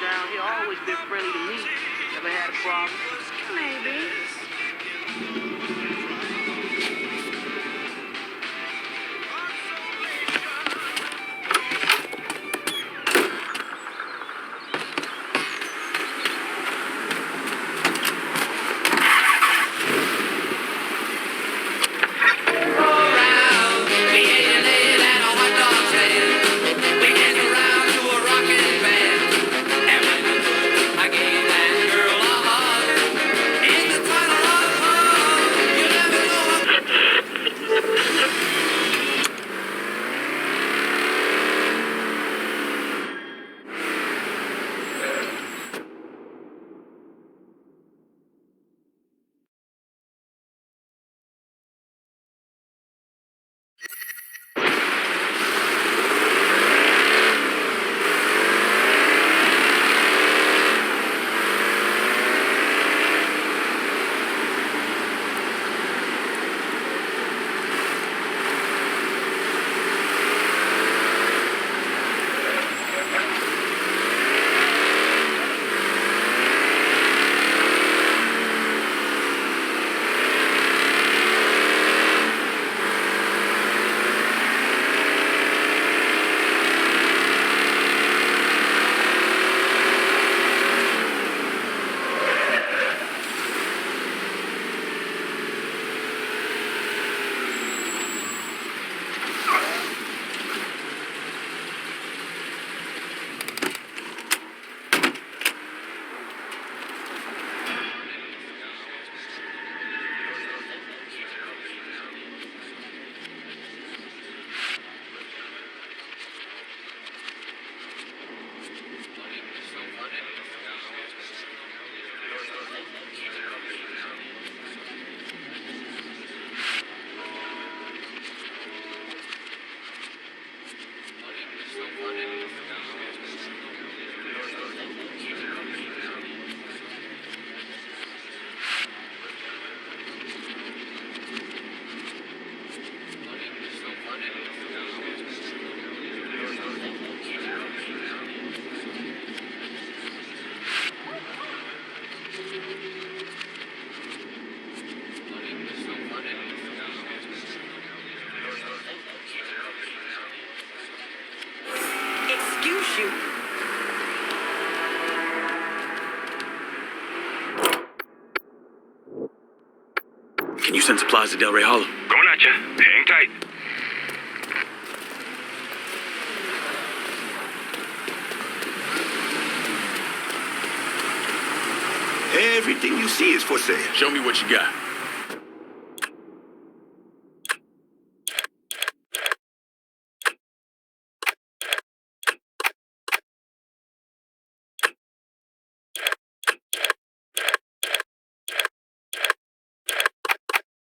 around here always been friendly to me. Never had a problem. Maybe. Can you send supplies to Delray Hollow? Going at you. Hang tight. Everything you see is for sale. Show me what you got.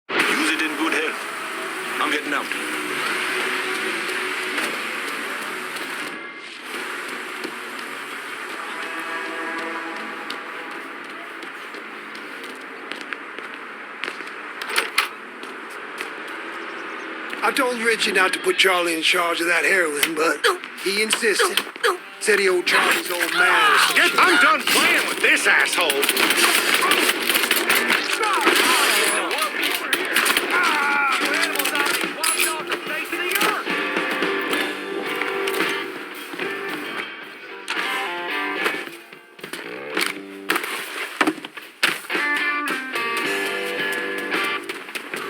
Use it in good health. I'm heading out. I told Richie not to put Charlie in charge of that heroin, but he insisted. Said he owed Charlie's old man or something. I'm done playing with this asshole.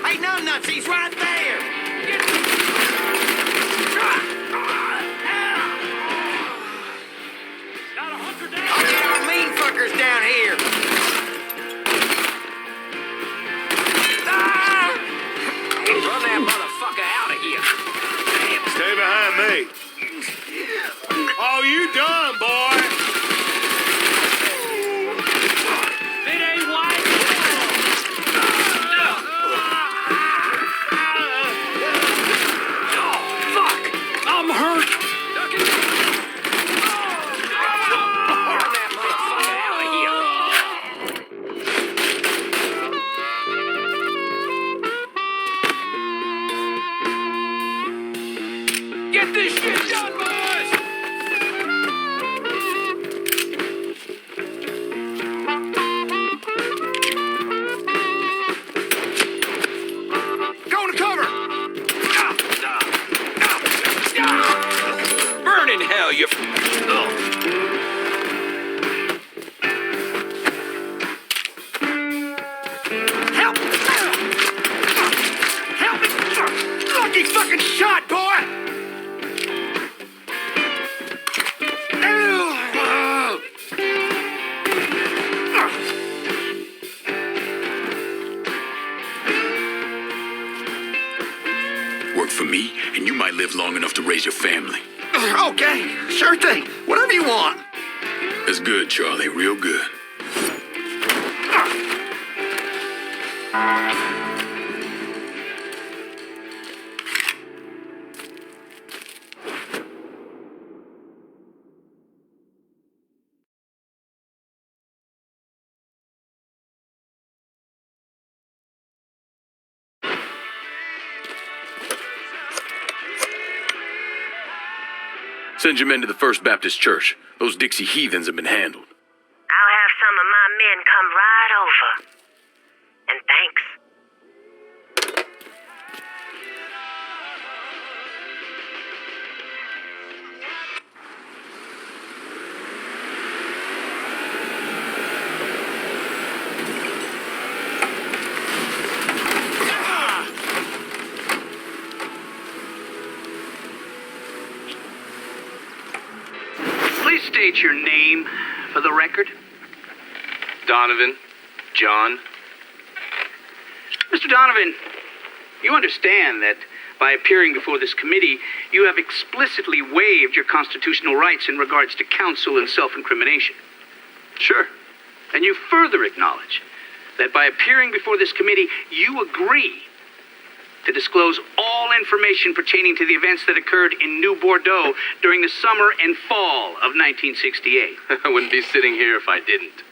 Hey, no nuts, he's right there! I'll get our mean fuckers down here! Run that motherfucker out of here! Stay behind me. Oh, you done, boy? It ain't white! Oh, fuck! I'm hurt! Run that motherfucker out of here! Get this shit done, boys! burn in hell, you... Help! Help me! Look, he's fucking shot, boy! Work for me, and you might live long enough to raise your family. Okay, sure thing. Whatever you want. That's good, Charlie. Real good. Send your men to the First Baptist Church. Those Dixie heathens have been handled. I'll have some of my men come right over. And thanks. Please state your name for the record. Donovan, John. Mr. Donovan, you understand that by appearing before this committee, you have explicitly waived your constitutional rights in regards to counsel and self-incrimination. Sure. And you further acknowledge that by appearing before this committee, you agree to disclose all information pertaining to the events that occurred in New Bordeaux during the summer and fall of 1968. I wouldn't be sitting here if I didn't.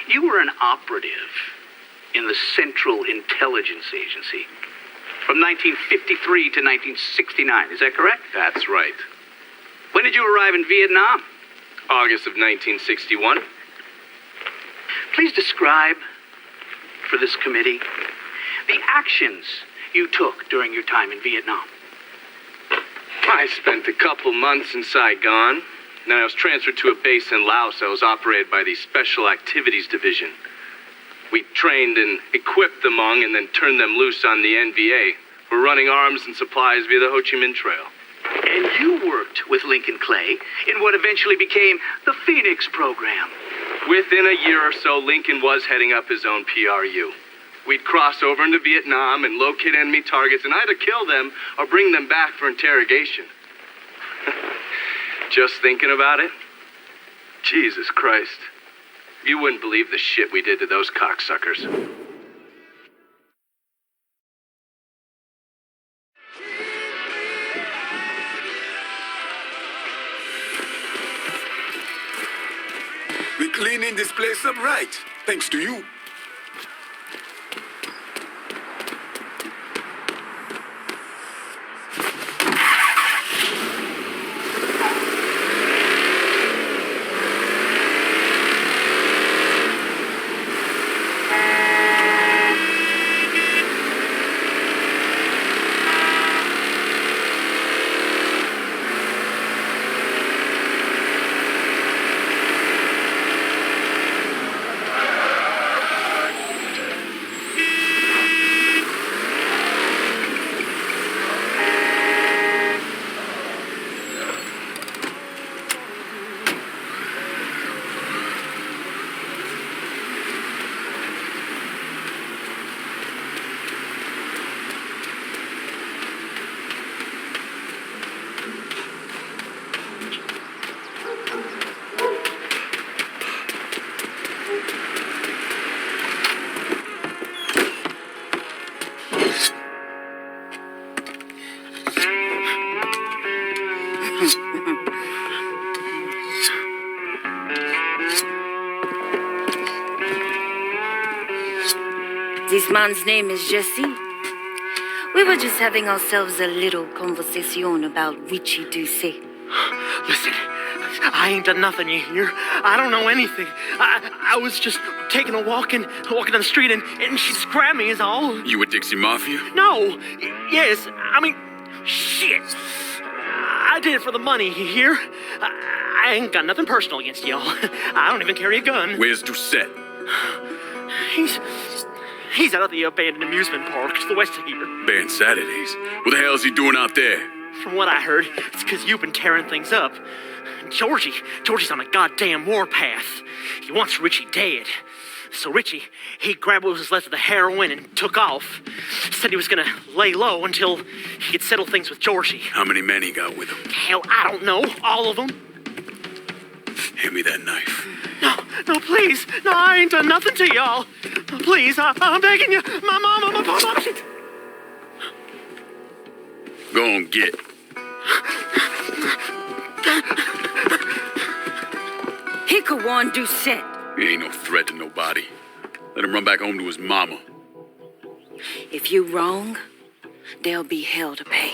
You were an operative in the Central Intelligence Agency from 1953 to 1969. Is that correct? That's right. When did you arrive in Vietnam? August of 1961. Please describe for this committee the actions you took during your time in Vietnam. I spent a couple months in Saigon. Then I was transferred to a base in Laos that was operated by the Special Activities Division. We trained and equipped the Hmong and then turned them loose on the NVA. We're running arms and supplies via the Ho Chi Minh Trail. And you worked with Lincoln Clay in what eventually became the Phoenix program. Within a year or so, Lincoln was heading up his own PRU. We'd cross over into Vietnam and locate enemy targets and either kill them or bring them back for interrogation. Just thinking about it? Jesus Christ. You wouldn't believe the shit we did to those cocksuckers. We're cleaning this place up right, thanks to you. This man's name is Jesse. We were just having ourselves a little conversation about Richie Doucet. Listen, I ain't done nothing, you hear? I don't know anything. I was just taking a walking on the street and she just grabbed me is all. You with Dixie Mafia? No, yes, I mean, shit. I did it for the money, you hear? I ain't got nothing personal against y'all. I don't even carry a gun. Where's Doucette? He's out at the abandoned amusement park to the west of here. Banned Saturdays. What the hell is he doing out there? From what I heard, it's because you've been tearing things up. Georgie's on a goddamn warpath. He wants Richie dead. So Richie, he grabbed what was left of the heroin and took off. Said he was gonna lay low until he could settle things with Georgie. How many men he got with him? Hell, I don't know. All of them. Hand me that knife. No, please. No, I ain't done nothing to y'all. Please, I'm begging you. My mama. Go on, get. He could warn Doucette. He ain't no threat to nobody. Let him run back home to his mama. If you wrong, there'll be hell to pay.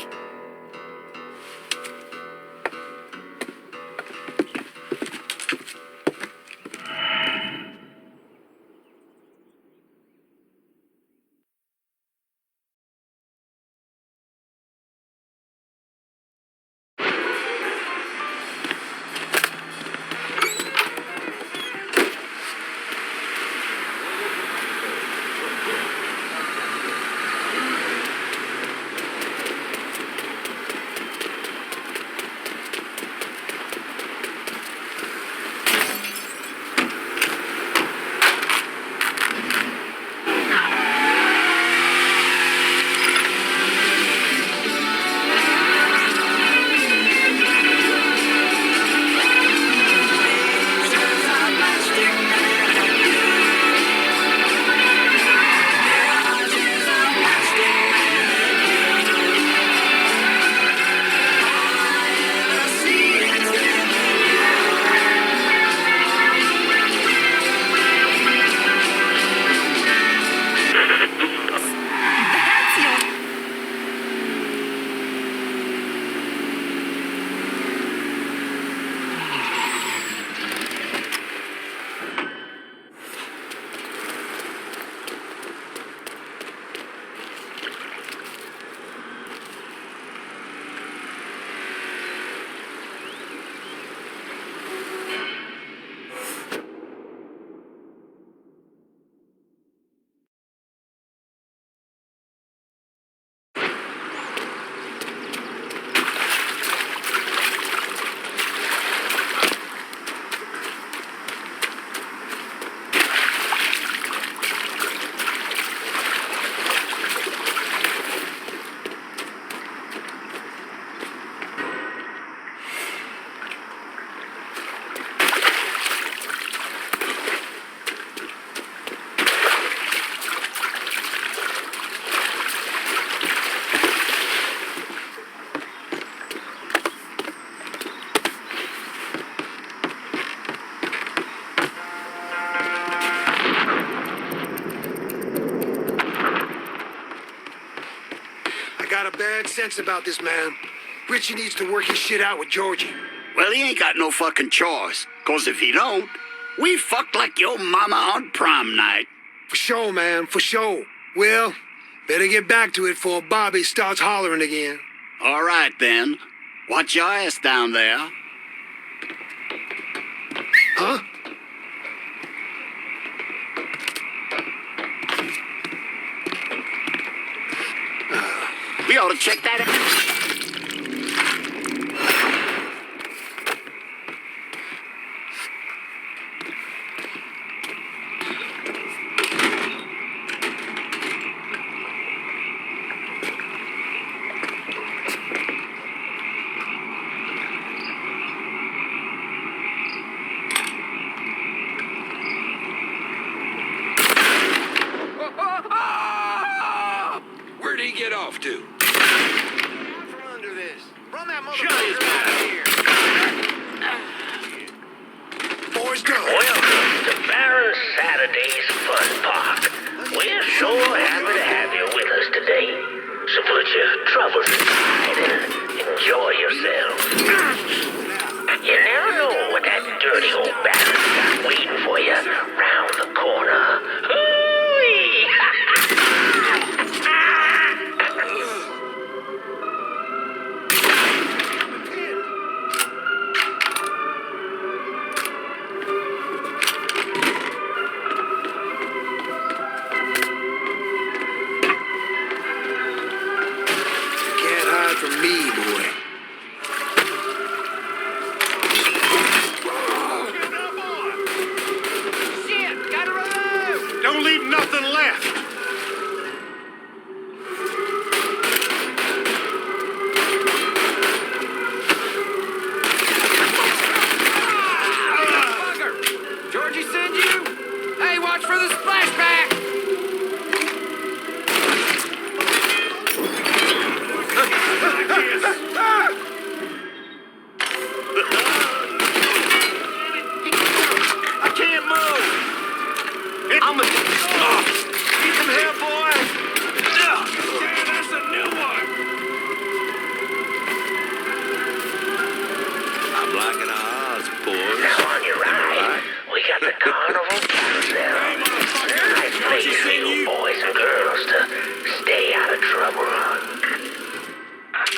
Got a bad sense about this man. Richie needs to work his shit out with Georgie. Well, he ain't got no fucking choice. 'Cause if he don't, we fucked like your mama on prom night. For sure, man, for sure. Well, better get back to it before Bobby starts hollering again. All right, then. Watch your ass down there. Huh? We ought to check that out. Where'd he get off to? Boys, go. Welcome to Baron Saturday's Fun Park. We're so happy to have you with us today. So put your troubles aside and enjoy yourselves. You never know what that dirty old Baron's got waiting for you round the corner. Hoo-wee! me, boy. Shit, gotta reload! Don't leave nothing left! Georgie send you? Hey, watch for the splashback! I can't move! I'm a... Need some help, boy! Damn, that's a new one! I'm liking our odds, boys. Now on your right, we got the carnival carousel. Nice place for you boys and girls to stay out of trouble on.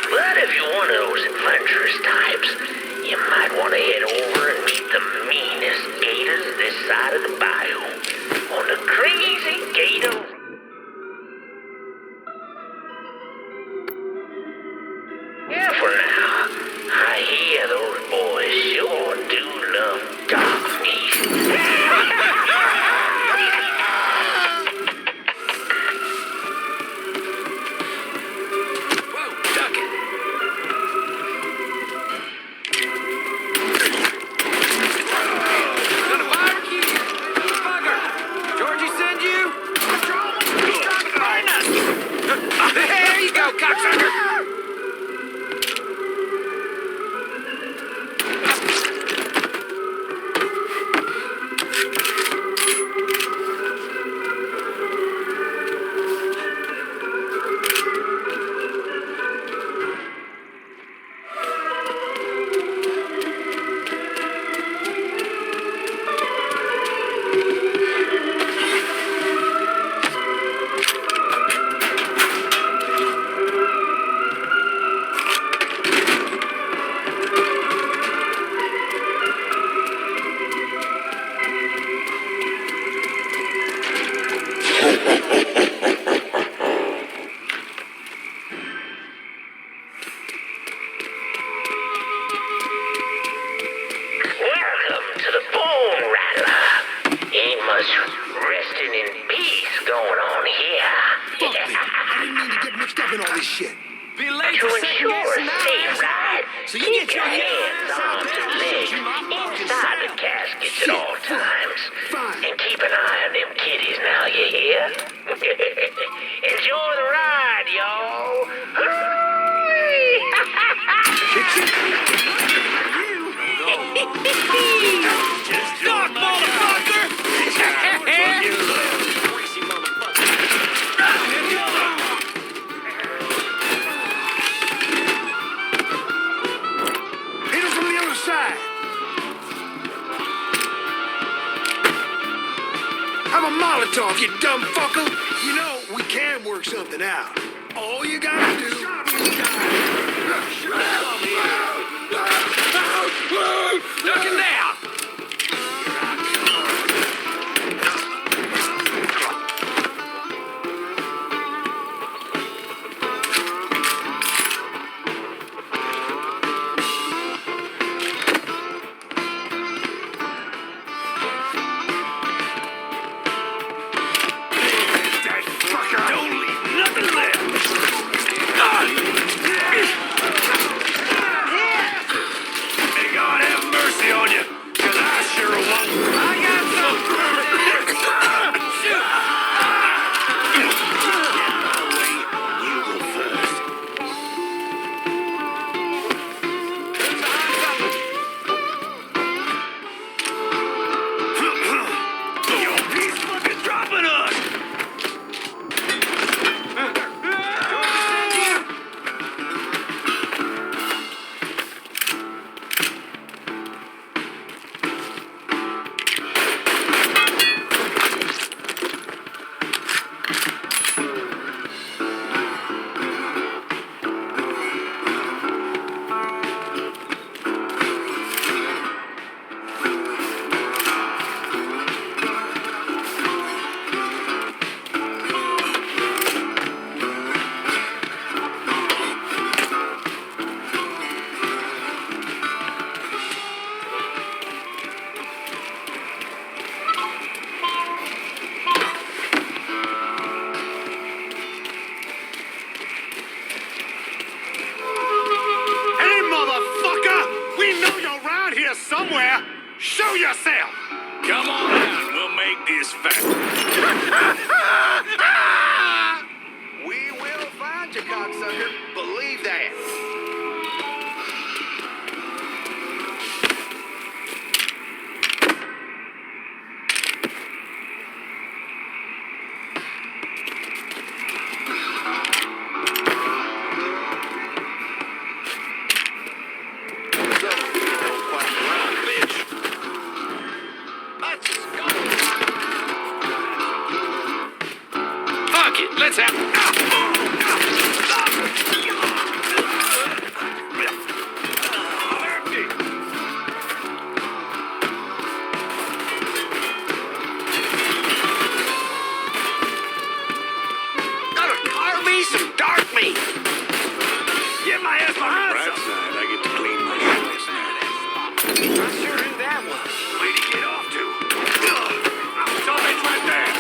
But if you're one of those adventurous types, you might want to head over and meet the meanest gators this side of the bayou. On the Crazy Gator. Careful now. I hear those boys sure do love dark meat. Whoa, duck it! Gonna barbecue you! Bugger! Georgie send you? There you go, cocksucker! Welcome to the Bone Rattler. Ain't much resting in peace going on here. Fuck me. I didn't mean to get mixed up in all this shit. Be late To for second ensure a guessing safe now. ride, So you keep get your your hands, arms, and legs inside the caskets at all times. Fine. And keep an eye on them kitties now, you hear? Enjoy the ride, y'all. Hooray! Duck, motherfucker! Hit him from the other side. I'm a Molotov, you dumb fucker. You know, we can work something out. All you gotta do... Duck him down! That fucker! Don't leave nothing left! here somewhere. Show yourself. Come on out, we'll make this fast. We will find you, cocksucker. Believe that. Fuck it, let's have... Gotta carve me some dark meat. Get my ass behind bright side, I get to clean my shorts now. I sure knew that one. Way to get off to. Somebody's right there.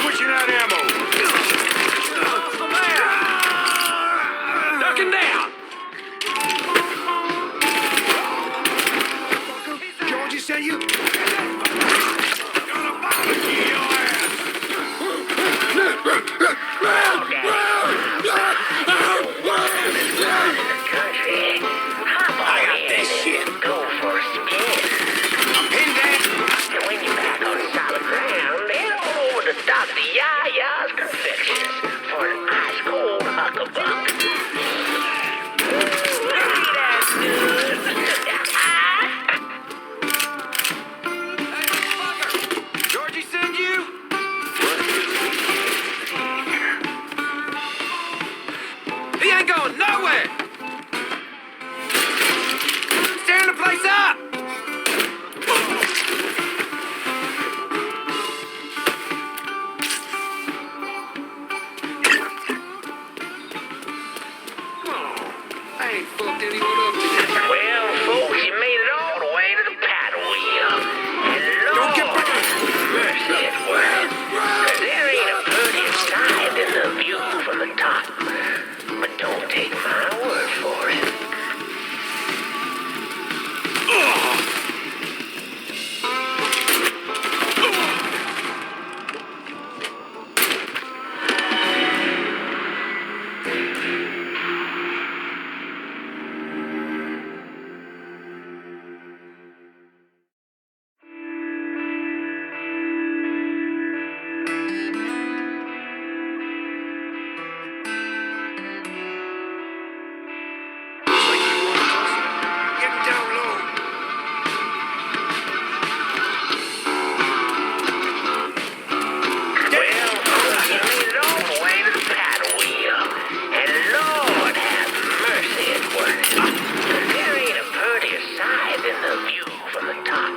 Switching out ammo. Ducking down. Georgie sent you? Gonna barbecue your ass. I got this shit. Go for a spin. I'm pinned down. And when you're back on solid ground, head on over to Dr. Yaya's Confections for an ice cold huckabuck. That's good. Georgie send you? He ain't going nowhere. Tearing the place up. I ain't fucked anyone up today. Well, folks, you made it all the way to the paddle wheel. And Don't get Lord, back. mercy it was. 'Cause there ain't a prettier sight than the view from the top. But don't take my word for it. Getting down low. Well, folks, you made it all the way to the paddle wheel. And Lord have mercy it was. 'Cause there ain't a prettier sight than the view from the top.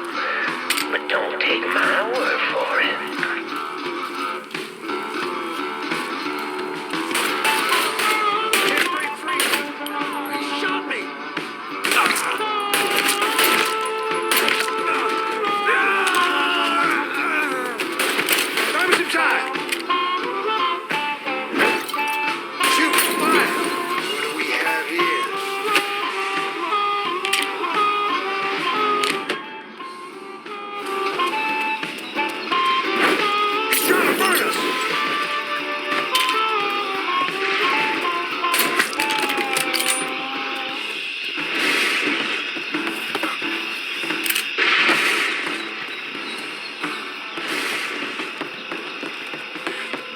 But don't take my word for it. Can't break free. He shot me. Buy me some time. Shoot, fire. What do we have here? He's trying to burn us.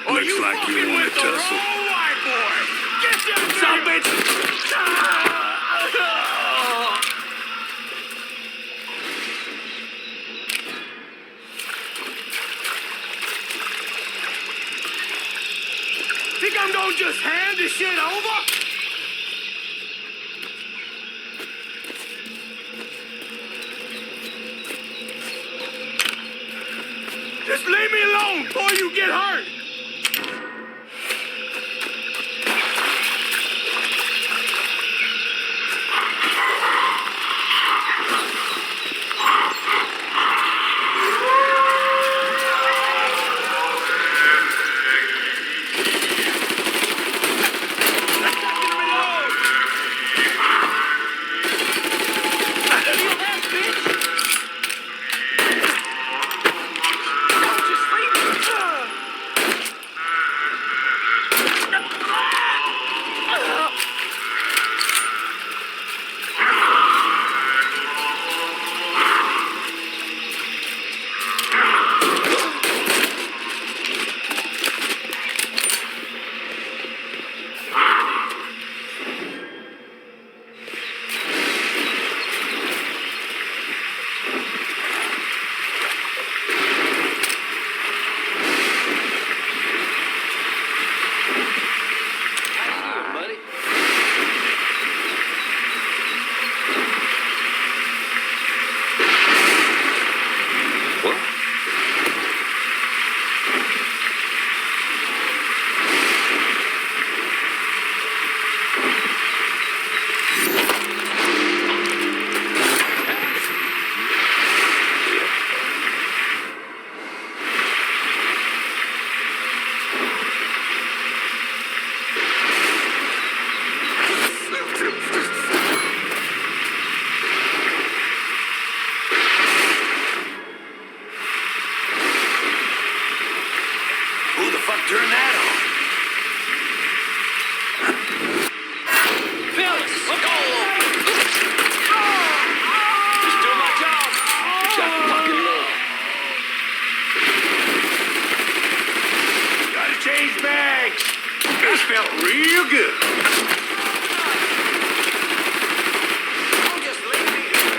Looks like you want to tussle. White boy. Get them Some bitch. Think I'm gonna just hand this shit over? Just leave me alone before you get hurt. turn that on. Fellas, let's go! Just doing my job. Shot the fucking love. Gotta change bags. This felt real good. I'll just leave it here.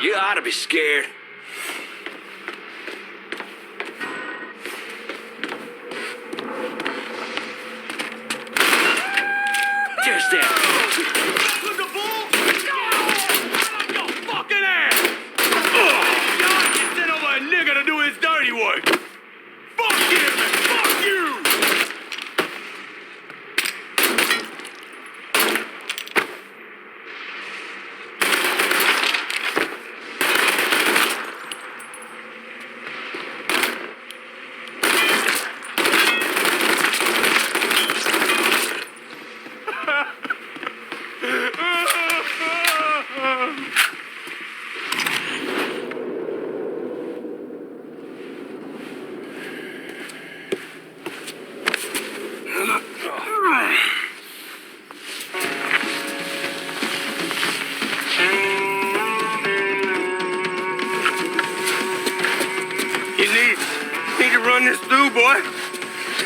You ought to be scared. Just that. Look a bull! Your fucking ass! Y'all just sent over a nigga to do his dirty work. Fuck him and fuck you! You need to run this through, boy.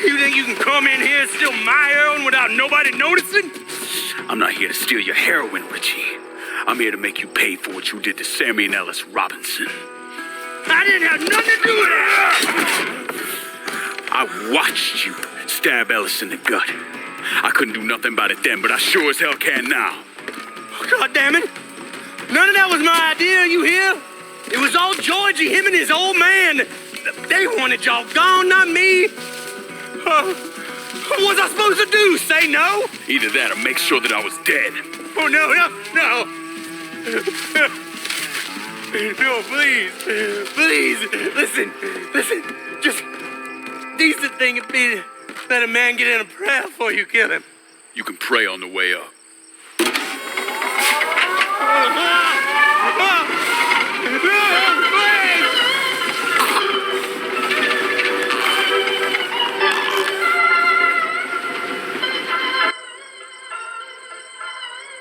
You think you can come in here and steal my heroin without nobody noticing? I'm not here to steal your heroin, Richie. I'm here to make you pay for what you did to Sammy and Ellis Robinson. I didn't have nothing to do with that! I watched you stab Ellis in the gut. I couldn't do nothing about it then, but I sure as hell can now. God damn it! None of that was my idea, you hear? It was all Georgie, him and his old man. They wanted y'all gone, not me. What was I supposed to do? Say no? Either that or make sure that I was dead. Oh, no. No, please. Please, listen. Just decent thing would be to let a man get in a prayer before you kill him. You can pray on the way up.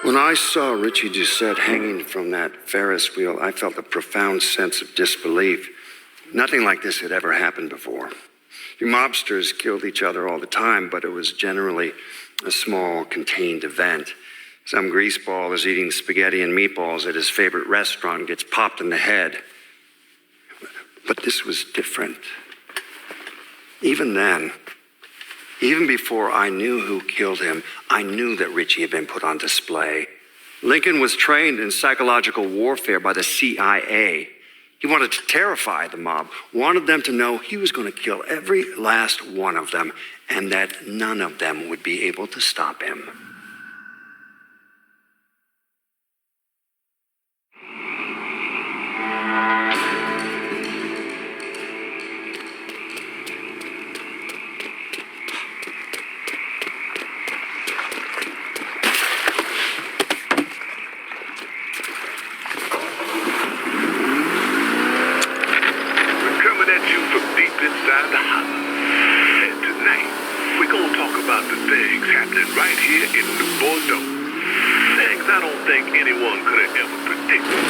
When I saw Richie Doucette hanging from that Ferris wheel, I felt a profound sense of disbelief. Nothing like this had ever happened before. You mobsters killed each other all the time, but it was generally a small, contained event. Some greaseball is eating spaghetti and meatballs at his favorite restaurant and gets popped in the head. But this was different. Even then, even before I knew who killed him, I knew that Richie had been put on display. Lincoln was trained in psychological warfare by the CIA. He wanted to terrify the mob, wanted them to know he was going to kill every last one of them, and that none of them would be able to stop him. inside the house. And tonight, we're going to talk about the things happening right here in New Bordeaux. Things I don't think anyone could have ever predicted.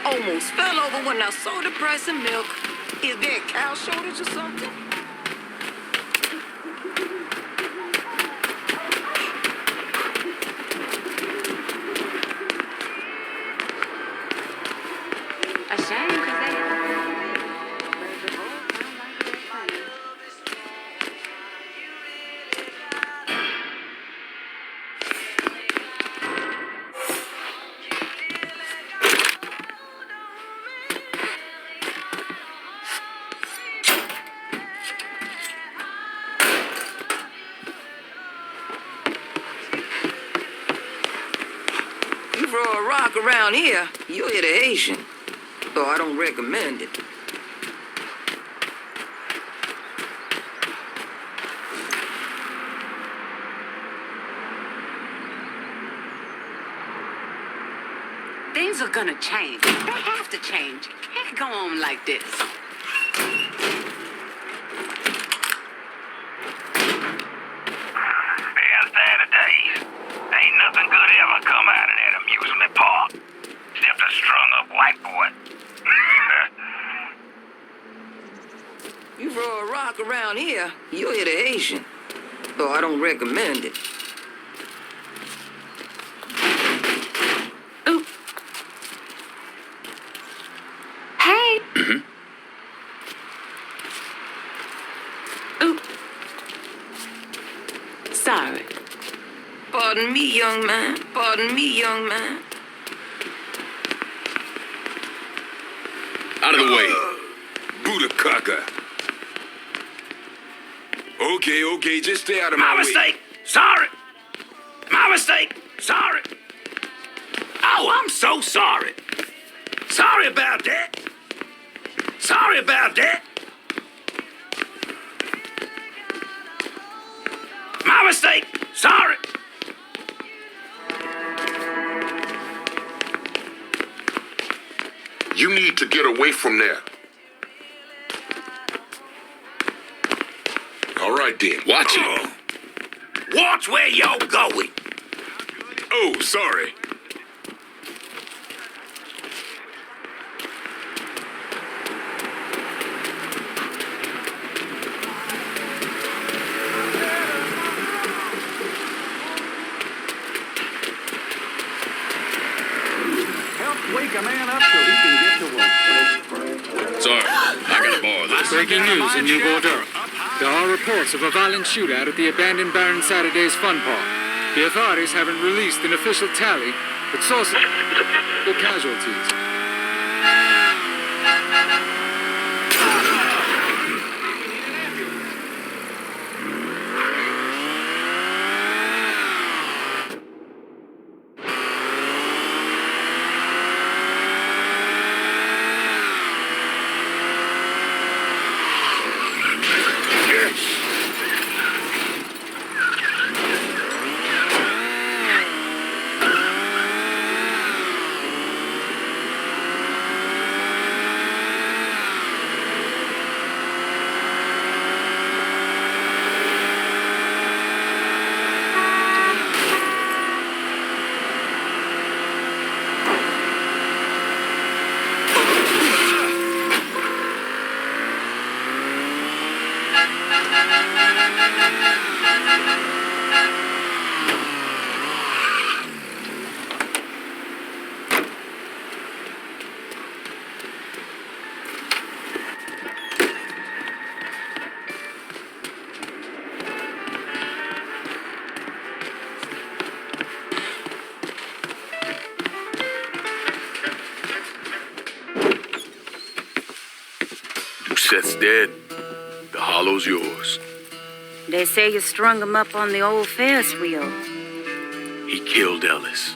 almost fell over when I saw the price of milk. Is there a cow shortage or something? A shame, 'cause they You throw a rock around here, you'll hit a Haitian. Though I don't recommend it. Things are gonna change. They have to change. Can't go on like this. There's there days. Ain't nothing good ever come out of that amusement park. Except a strung-up white boy. You throw a rock around here, you'll hit a Haitian. Though I don't recommend it. Ooh. Hey. Ooh. Sorry. Pardon me, young man. Pardon me, young man. Out of the way. Buddha Kaka. Okay, just stay out of My my way. mistake. Sorry. My mistake. Sorry. Oh, I'm so sorry. Sorry about that. Sorry about that. My mistake. Sorry. You need to get away from there. All right then. Watch it. Watch where you're going. Oh, sorry. Help wake a man up so he can get to work. Sorry, I gotta borrow this. Breaking news in New Bordeaux. There are reports of a violent shootout at the abandoned Baron Saturday's Fun Park. The authorities haven't released an official tally, but sources the casualties. Seth's dead. The hollow's yours. They say you strung him up on the old Ferris wheel. He killed Ellis.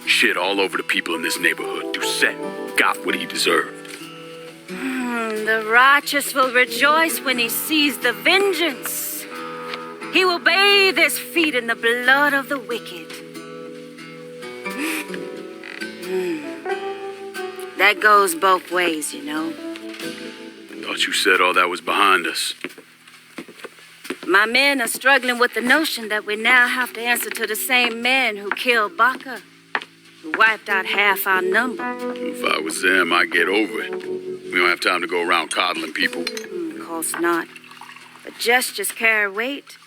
Shit all over the people in this neighborhood. Doucette got what he deserved. The righteous will rejoice when he sees the vengeance. He will bathe his feet in the blood of the wicked. That goes both ways, you know. Thought you said all that was behind us. My men are struggling with the notion that we now have to answer to the same men who killed Baca, wiped out half our number. If I was them, I'd get over it. We don't have time to go around coddling people. Of course not. But gestures carry weight.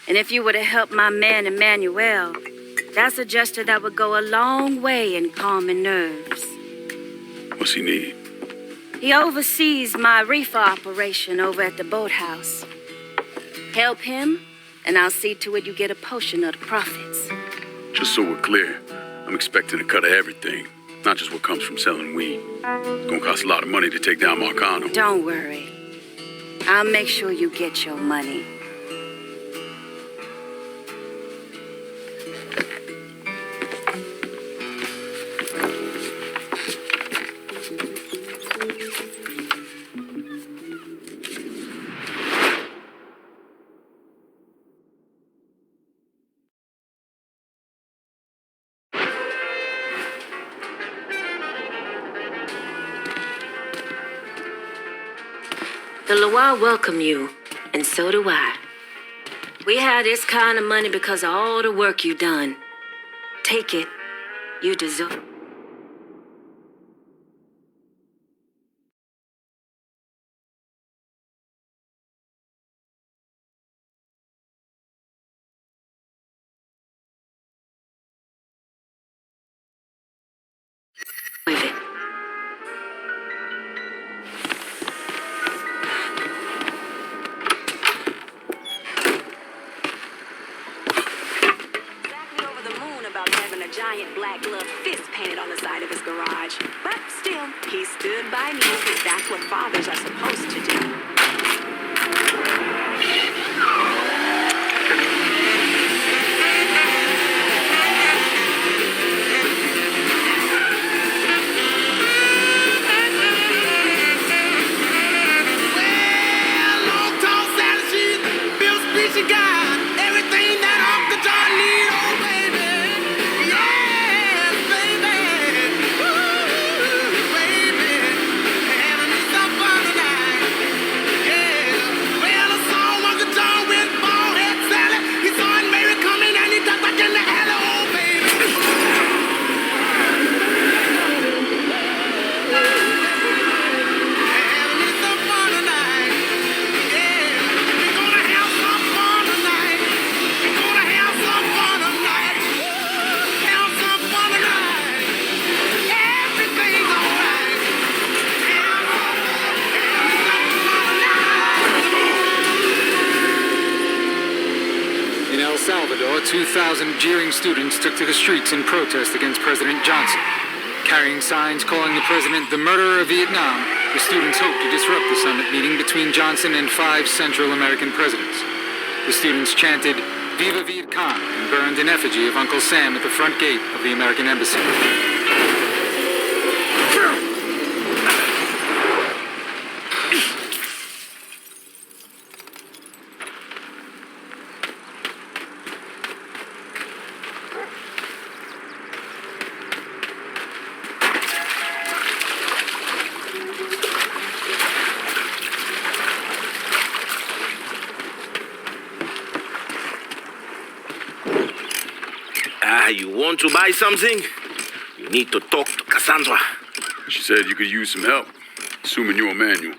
And if you were to help my man Emmanuel, that's a gesture that would go a long way in calming nerves. What's he need? He oversees my reefer operation over at the boathouse. Help him, and I'll see to it you get a portion of the profits. Just so we're clear, I'm expecting a cut of everything, not just what comes from selling weed. It's gonna cost a lot of money to take down Marcano. Don't worry. I'll make sure you get your money. The Loire welcome you, and so do I. We have this kind of money because of all the work you done. Take it. You deserve. It. Giant black glove fist painted on the side of his garage. But still, he stood by me because that's what fathers are supposed to do. El Salvador, 2,000 jeering students took to the streets in protest against President Johnson. Carrying signs calling the president the murderer of Vietnam, the students hoped to disrupt the summit meeting between Johnson and 5 Central American presidents. The students chanted, "Viva Viet Cong," and burned an effigy of Uncle Sam at the front gate of the American embassy. You want to buy something? You need to talk to Cassandra. She said you could use some help, assuming you're Emmanuel.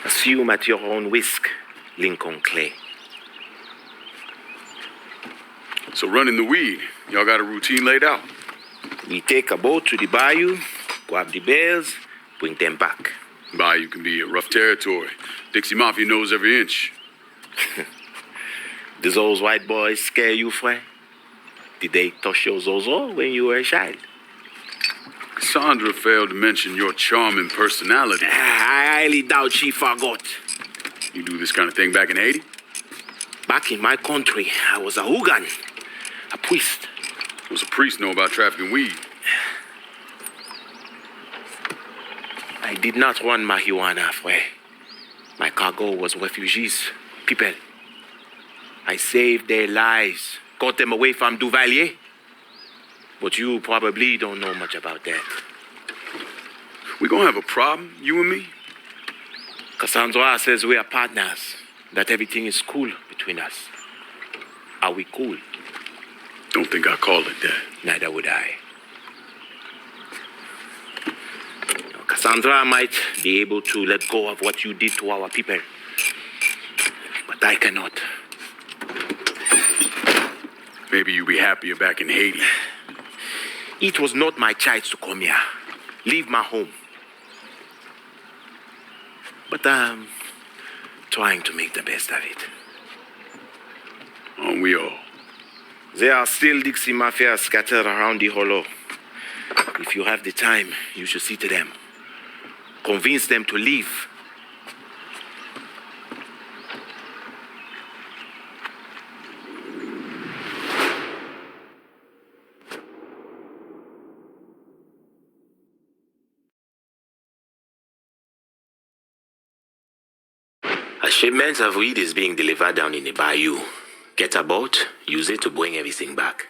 Assume at your own risk, Lincoln Clay. So running the weed, y'all got a routine laid out? We take a boat to the bayou, grab the bears, bring them back. Bayou can be a rough territory. Dixie Mafia knows every inch. Does those white boys scare you, Frank? Did they touch your zozo when you were a child? Cassandra failed to mention your charming personality. I highly doubt she forgot. You do this kind of thing back in Haiti? Back in my country, I was a hooligan, a priest. What's a priest know about trafficking weed? I did not run marijuana, Frank. My cargo was refugees, people. I saved their lives, got them away from Duvalier. But you probably don't know much about that. We gonna have a problem, you and me? Cassandra says we are partners, that everything is cool between us. Are we cool? Don't think I call it that. Neither would I. Cassandra might be able to let go of what you did to our people, but I cannot. Maybe you'll be happier back in Haiti. It was not my choice to come here, leave my home. But I'm trying to make the best of it. Aren't we all? There are still Dixie Mafia scattered around the hollow. If you have the time, you should see to them. Convince them to leave. A shipment of weed is being delivered down in the bayou. Get a boat, use it to bring everything back.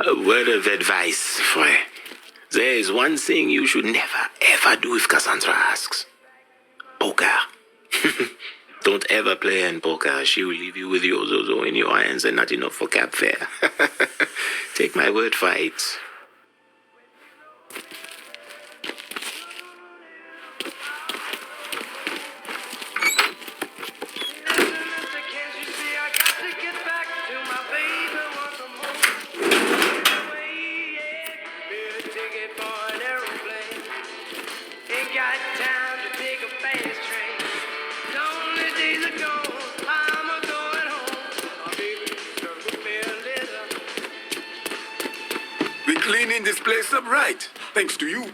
A word of advice, Frey. There is one thing you should never, ever do if Cassandra asks. Poker. Don't ever play her in poker. She will leave you with your zozo in your hands and not enough for cab fare. Take my word for it. We're cleaning this place up right, thanks to you.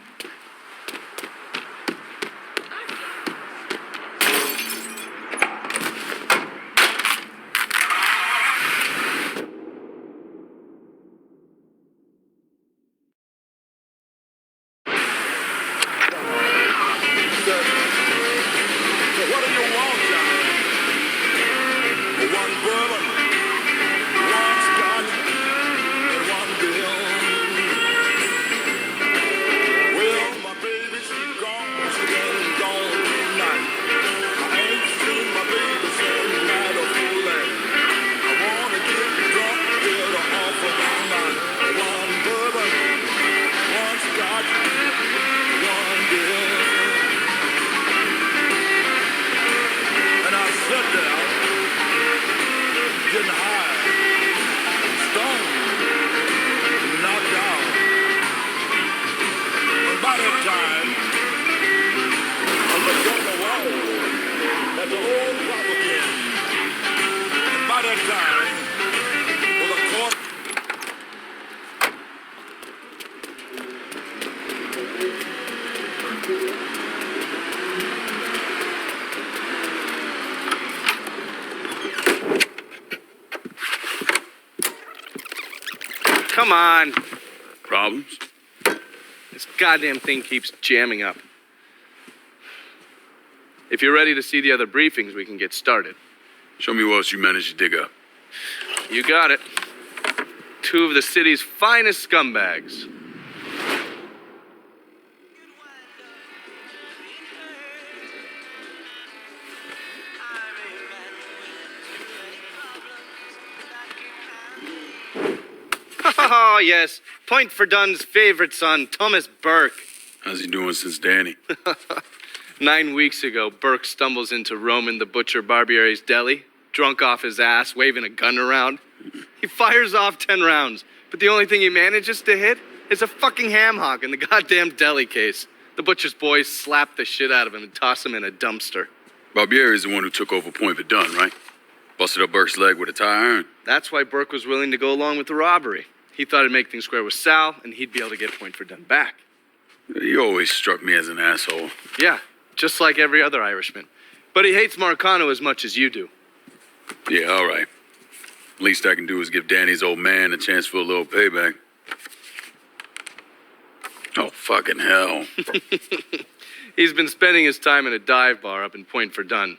Come on. Problems? This goddamn thing keeps jamming up. If you're ready to see the other briefings, we can get started. Show me what else you managed to dig up. You got it. 2 of the city's finest scumbags. Oh, yes. Point for Dunn's favorite son, Thomas Burke. How's he doing since Danny? 9 weeks ago, Burke stumbles into Roman the Butcher Barbiere's deli, drunk off his ass, waving a gun around. He fires off 10 rounds, but the only thing he manages to hit is a fucking ham hock in the goddamn deli case. The butcher's boys slap the shit out of him and toss him in a dumpster. Barbieri is the one who took over Point Verdun, right? Busted up Burke's leg with a tire iron. That's why Burke was willing to go along with the robbery. He thought it'd make things square with Sal, and he'd be able to get Point Verdun back. He always struck me as an asshole. Yeah, just like every other Irishman. But he hates Marcano as much as you do. Yeah, all right. Least I can do is give Danny's old man a chance for a little payback. Oh, fucking hell. He's been spending his time in a dive bar up in Point Verdun.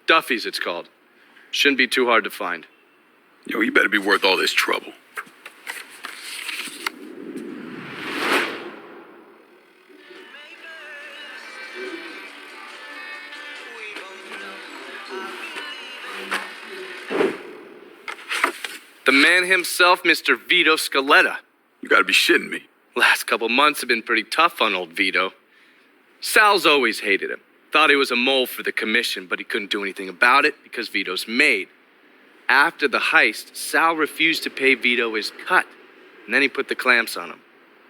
Duffy's, it's called. Shouldn't be too hard to find. Yo, you better be worth all this trouble. The man himself, Mr. Vito Scaletta. You gotta be shitting me. Last couple months have been pretty tough on old Vito. Sal's always hated him. Thought he was a mole for the commission, but he couldn't do anything about it because Vito's made. After the heist, Sal refused to pay Vito his cut, and then he put the clamps on him.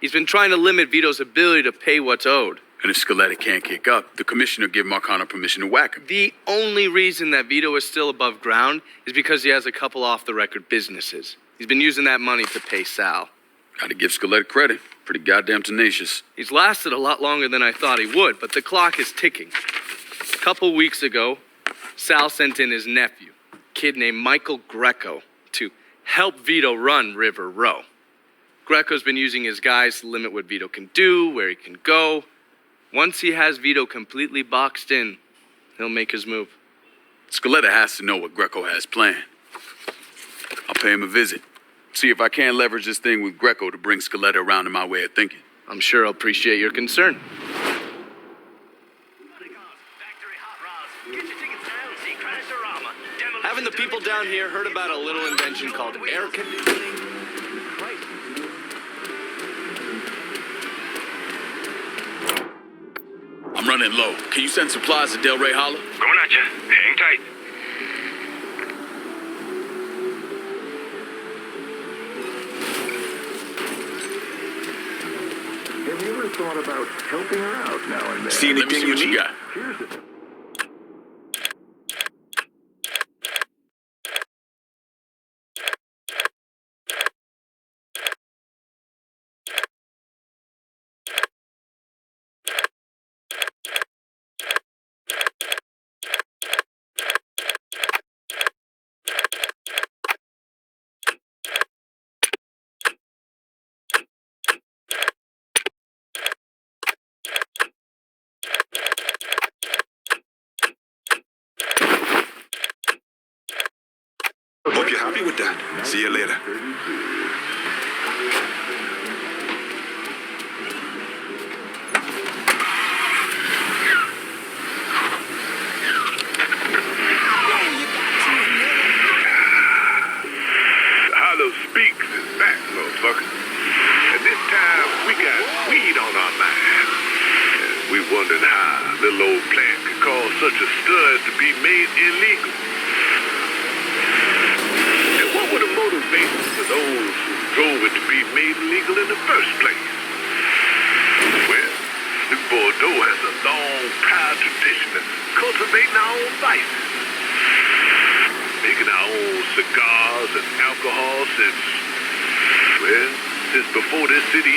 He's been trying to limit Vito's ability to pay what's owed. And if Scaletta can't kick up, the commissioner give Marcano permission to whack him. The only reason that Vito is still above ground is because he has a couple off-the-record businesses. He's been using that money to pay Sal. Gotta give Scaletta credit. Pretty goddamn tenacious. He's lasted a lot longer than I thought he would, but the clock is ticking. A couple weeks ago, Sal sent in his nephew, a kid named Michael Greco, to help Vito run River Row. Greco's been using his guys to limit what Vito can do, where he can go. Once he has Vito completely boxed in, he'll make his move. Scaletta has to know what Greco has planned. I'll pay him a visit. See if I can't leverage this thing with Greco to bring Scaletta around to my way of thinking. I'm sure he'll appreciate your concern. Haven't the people down here heard about a little invention called air conditioning? I'm running low. Can you send supplies to Delray Hollow? Going at you. Hang tight. Have you ever thought about helping her out now and then? See anything you need? Got. Hope you're happy with that. See you later. Hollow Speaks is back, motherfucker. And this time, we got weed on our minds. We wondered how little old plant could cause such a stir to be made illegal. And what were the motivations for those who drove it to be made illegal in the first place? Well, New Bordeaux has a long, proud tradition of cultivating our own vices. Making our own cigars and alcohol since before this city.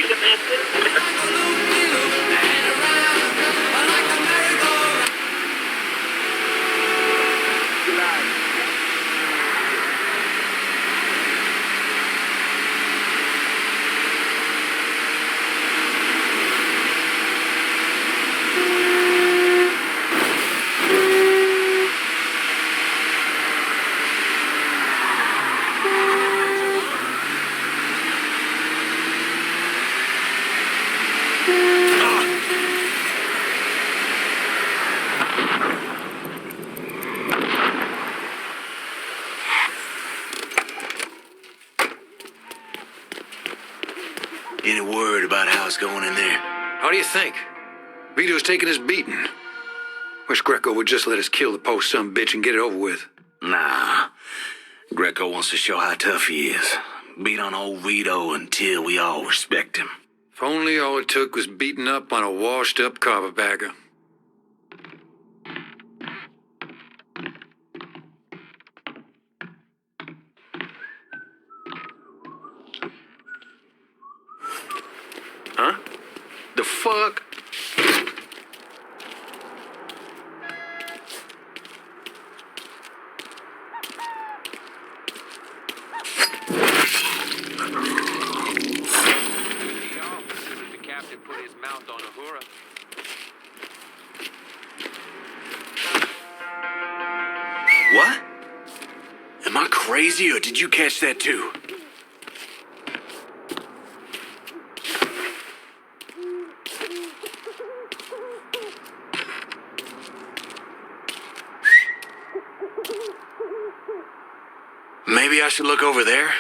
Any word about how it's going in there? How do you think? Vito's taking his beating. Wish Greco would just let us kill the post-some bitch and get it over with. Nah. Greco wants to show how tough he is. Beat on old Vito until we all respect him. If only all it took was beating up on a washed-up carpetbagger. Huh? The fuck? captain put his mount on Uhura. What? Am I crazy, or did you catch that too? Maybe I should look over there?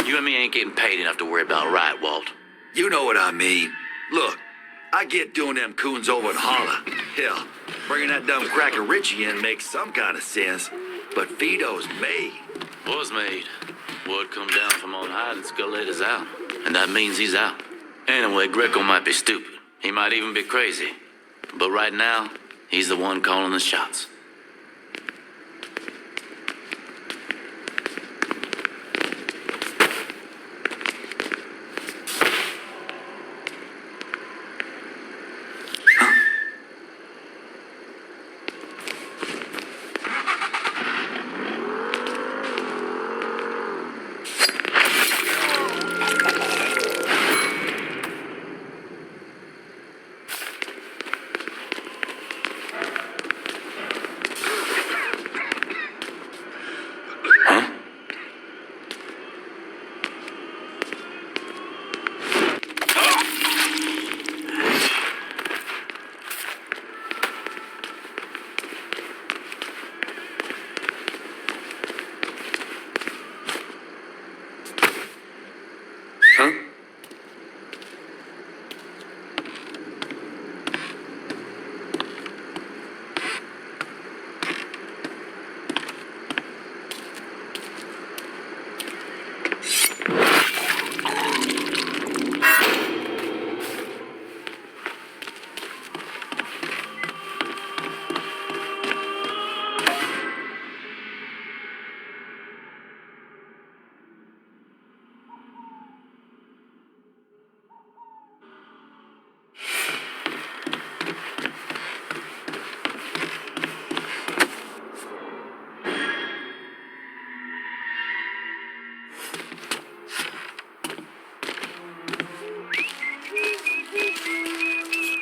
You and me ain't getting paid enough to worry about, right, Walt? You know what I mean. Look, I get doing them coons over at Holla. Hell, bringing that dumb cracker Richie in makes some kind of sense. But Vito's made. Was made. Word come down from on high that Skelet's out. And that means he's out. Anyway, Greco might be stupid. He might even be crazy. But right now, he's the one calling the shots.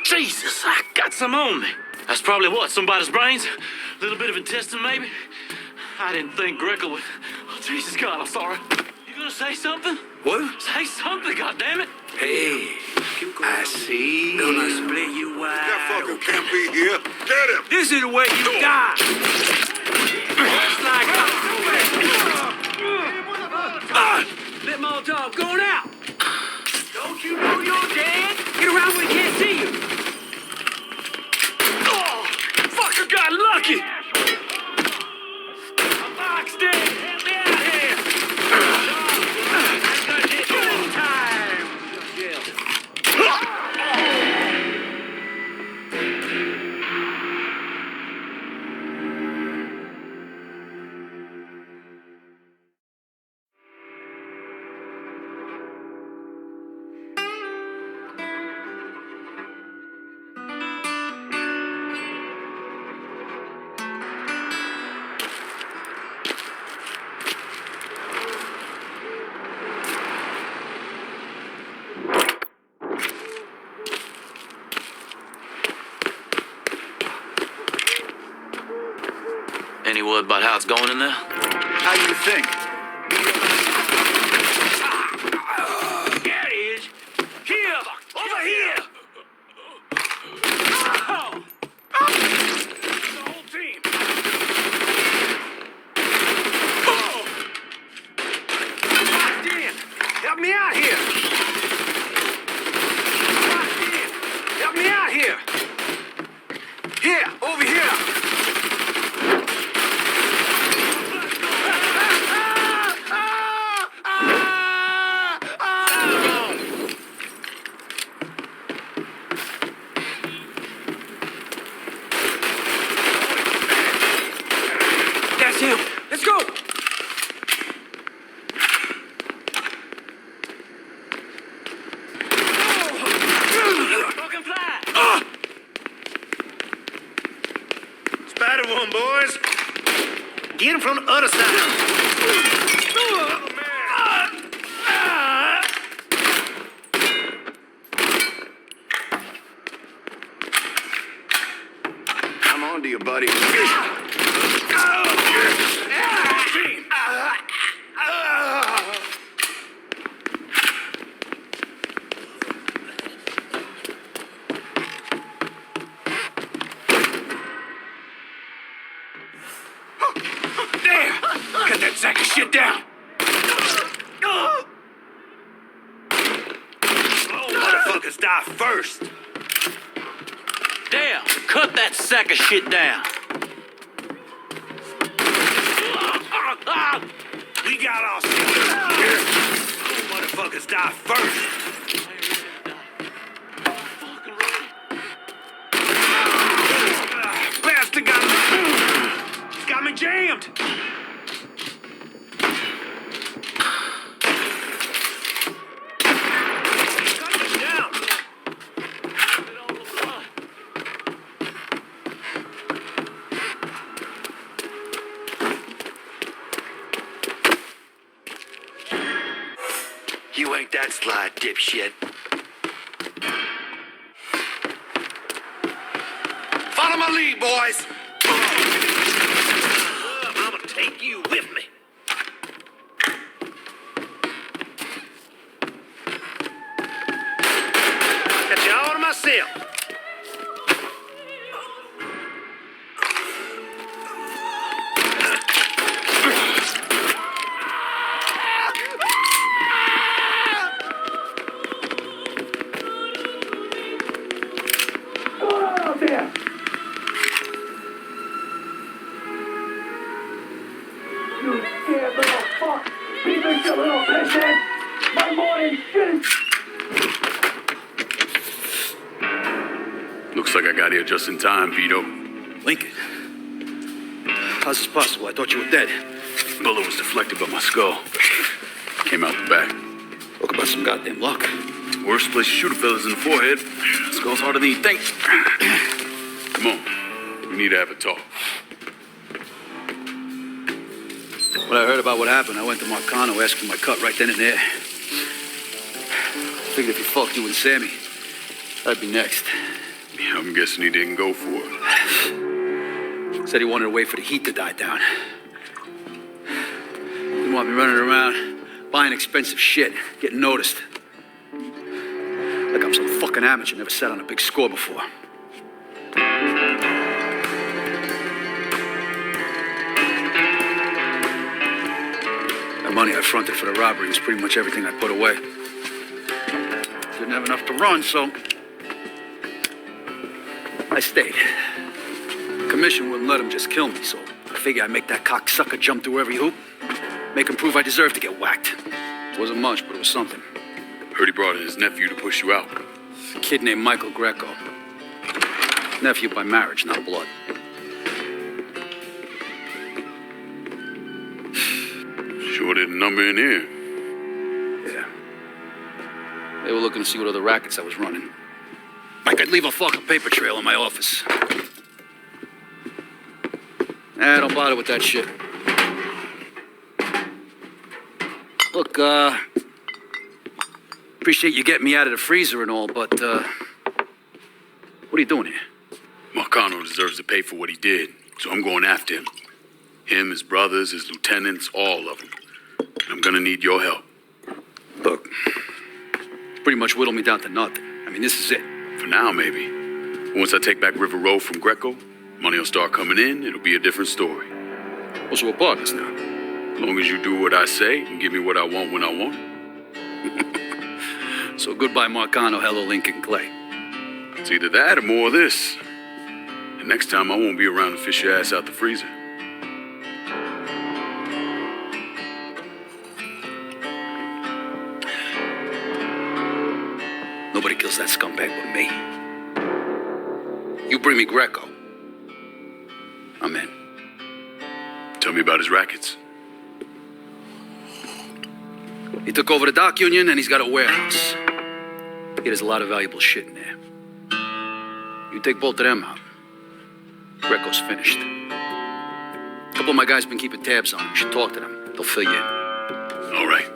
Jesus, I got some on me. That's probably what, somebody's brains? A little bit of intestine, maybe? I didn't think Greco would... Oh, Jesus, God, I'm sorry. You gonna say something? What? Say something, goddammit. Hey, I see. Gonna split you wide. That fucker can't be here. Get him! This is the way you die! Just like Lit Molotov going out. Don't you know you're dead? Get around when he can't see you. Oh, fucker got lucky! I'm boxed in! Help me out here! I'm gonna hit you time! Any word about how it's going in there? How you think? There it is! Here! Over here! Oh. The whole team! Oh. Locked in! Help me out here! Locked in! Help me out here! Here! Over here! I'm on to you, buddy. There! Cut that sack of shit down! Motherfuckers die first! Damn! Cut that sack of shit down! We got ourselves. Motherfuckers die first! Bastard got me! He's got me jammed! You ain't that sly, dipshit. Follow my lead, boys. I'm gonna take you with me. Got you all to myself. Looks like I got here just in time, Vito. Lincoln. How's this possible? I thought you were dead. Bullet was deflected by my skull. Came out the back. Talk about some goddamn luck. Worst place to shoot a fella's in the forehead. Skull's harder than you think. Come on. We need to have a talk. When I heard about what happened, I went to Marcano, asked for my cut right then and there. Figured if he fucked you and Sammy, I'd be next. Yeah, I'm guessing he didn't go for it. Said he wanted to wait for the heat to die down. Didn't want me running around, buying expensive shit, getting noticed. Like I'm some fucking amateur, never sat on a big score before. The money I fronted for the robbery was pretty much everything I put away. Didn't have enough to run, so I stayed. The commission wouldn't let him just kill me, so I figured I'd make that cocksucker jump through every hoop. Make him prove I deserve to get whacked. It wasn't much, but it was something. Heard he brought in his nephew to push you out. A kid named Michael Greco. Nephew by marriage, not blood. Sure did a number in here. Yeah. They were looking to see what other rackets I was running. I could leave a fucking paper trail in my office. Nah, don't bother with that shit. Look, appreciate you getting me out of the freezer and all, but, what are you doing here? Marcano deserves to pay for what he did, so I'm going after him. Him, his brothers, his lieutenants, all of them. I'm gonna need your help. Look, pretty much whittled me down to nothing. I mean, this is it. For now, maybe. Once I take back River Road from Greco, money will start coming in, it'll be a different story. Well, so we're partners now. As long as you do what I say and give me what I want when I want it. So goodbye, Marcano, hello, Lincoln Clay. It's either that or more of this. And next time I won't be around to fish your ass out the freezer. Nobody kills that scumbag but me. You bring me Greco, I'm in. Tell me about his rackets. He took over the dock union and he's got a warehouse. There's a lot of valuable shit in there. You take both of them out, Greco's finished. A couple of my guys been keeping tabs on him. You should talk to them. They'll fill you in. All right.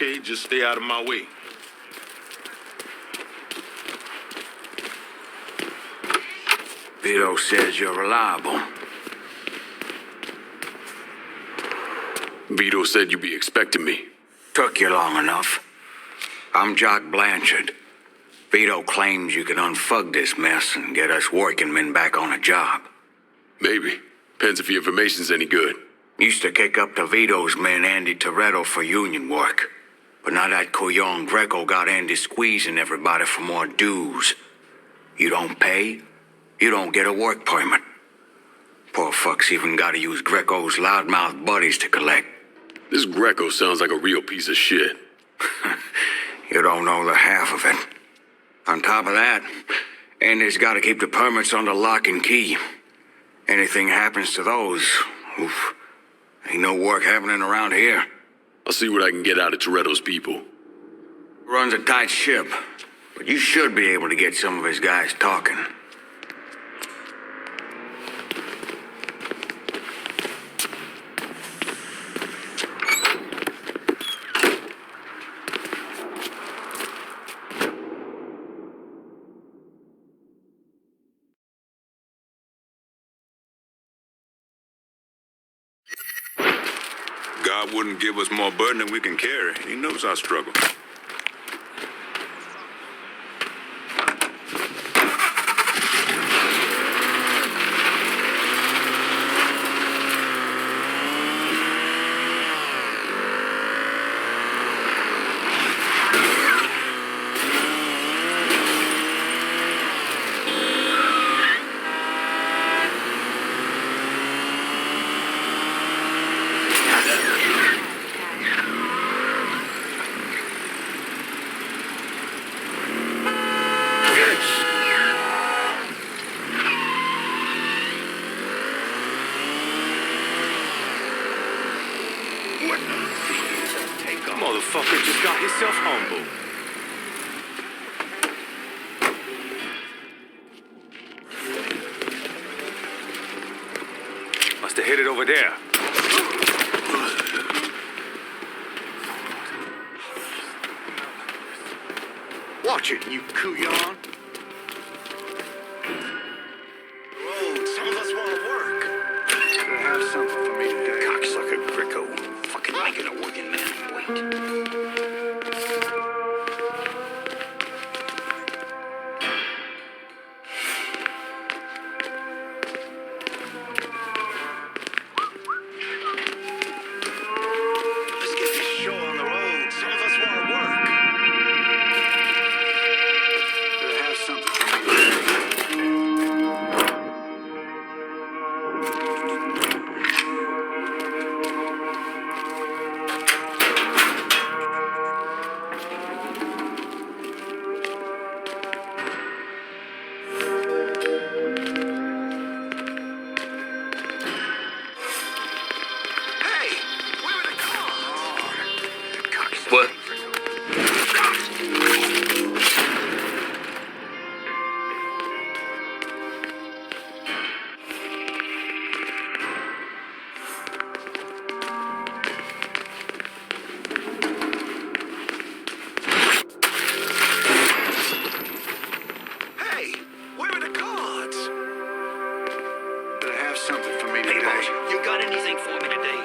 Okay, just stay out of my way. Vito says you're reliable. Vito said you'd be expecting me. Took you long enough. I'm Jock Blanchard. Vito claims you can unfug this mess and get us working men back on a job. Maybe. Depends if your information's any good. Used to kick up to Vito's man Andy Toretto for union work. But now that Couillon Greco got Andy squeezing everybody for more dues. You don't pay, you don't get a work permit. Poor fuck's even gotta use Greco's loudmouth buddies to collect. This Greco sounds like a real piece of shit. You don't know the half of it. On top of that, Andy's gotta keep the permits under lock and key. Anything happens to those, oof, ain't no work happening around here. I'll see what I can get out of Toretto's people. Runs a tight ship, but you should be able to get some of his guys talking. God wouldn't give us more burden than we can carry. He knows our struggle. Motherfucker just got himself humble. Must have hit it over there. Watch it, you couillon. Road, some of us want to work. Gonna have something for me today. Cocksucker Greco. Fucking making a working man wait. Let's get this show on the road. Some of us want to work. Gonna have something for me today. Hey, where are the cars? What? Hey, where are the cards? Gonna have something for me today. Hey, boss, you got anything for me today?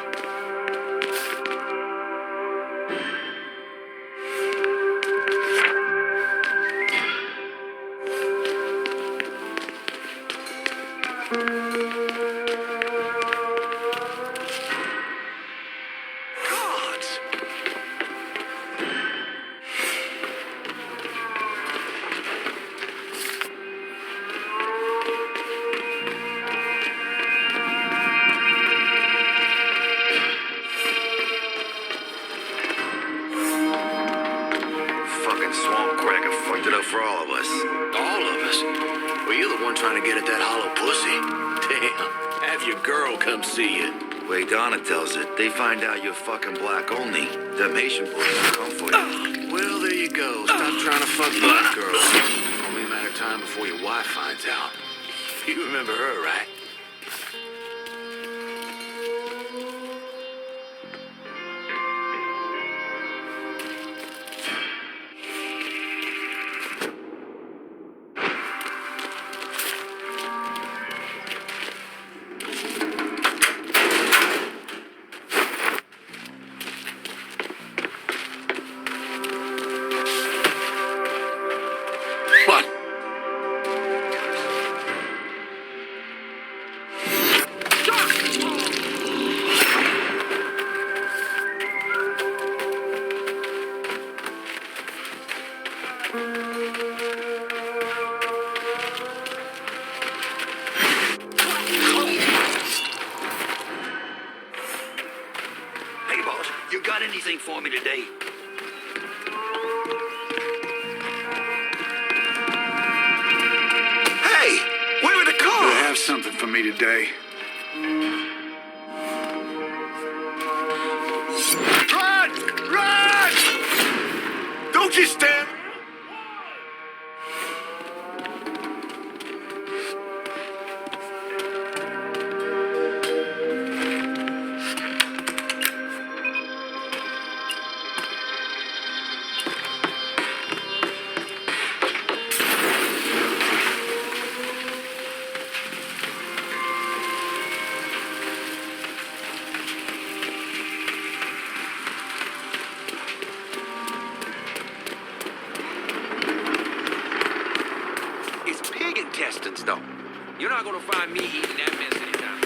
Cards. Fucking swamp cracker fucked it up for all of us. All of us? Well, you're the one trying to get at that hollow pussy. Damn. Have your girl come see you. Way Donna tells it, they find out you're fucking black only. Them Haitian boys will come for you. Well, there you go. Stop trying to fuck black girls. Only a matter of time before your wife finds out. You remember her, right? What? Hey, boss, you got anything for me today? Hey, where are the cars? Gonna have something for me today. Run! Run! Don't you stand! It's pig intestines, though. You're not gonna find me eating that mess anytime.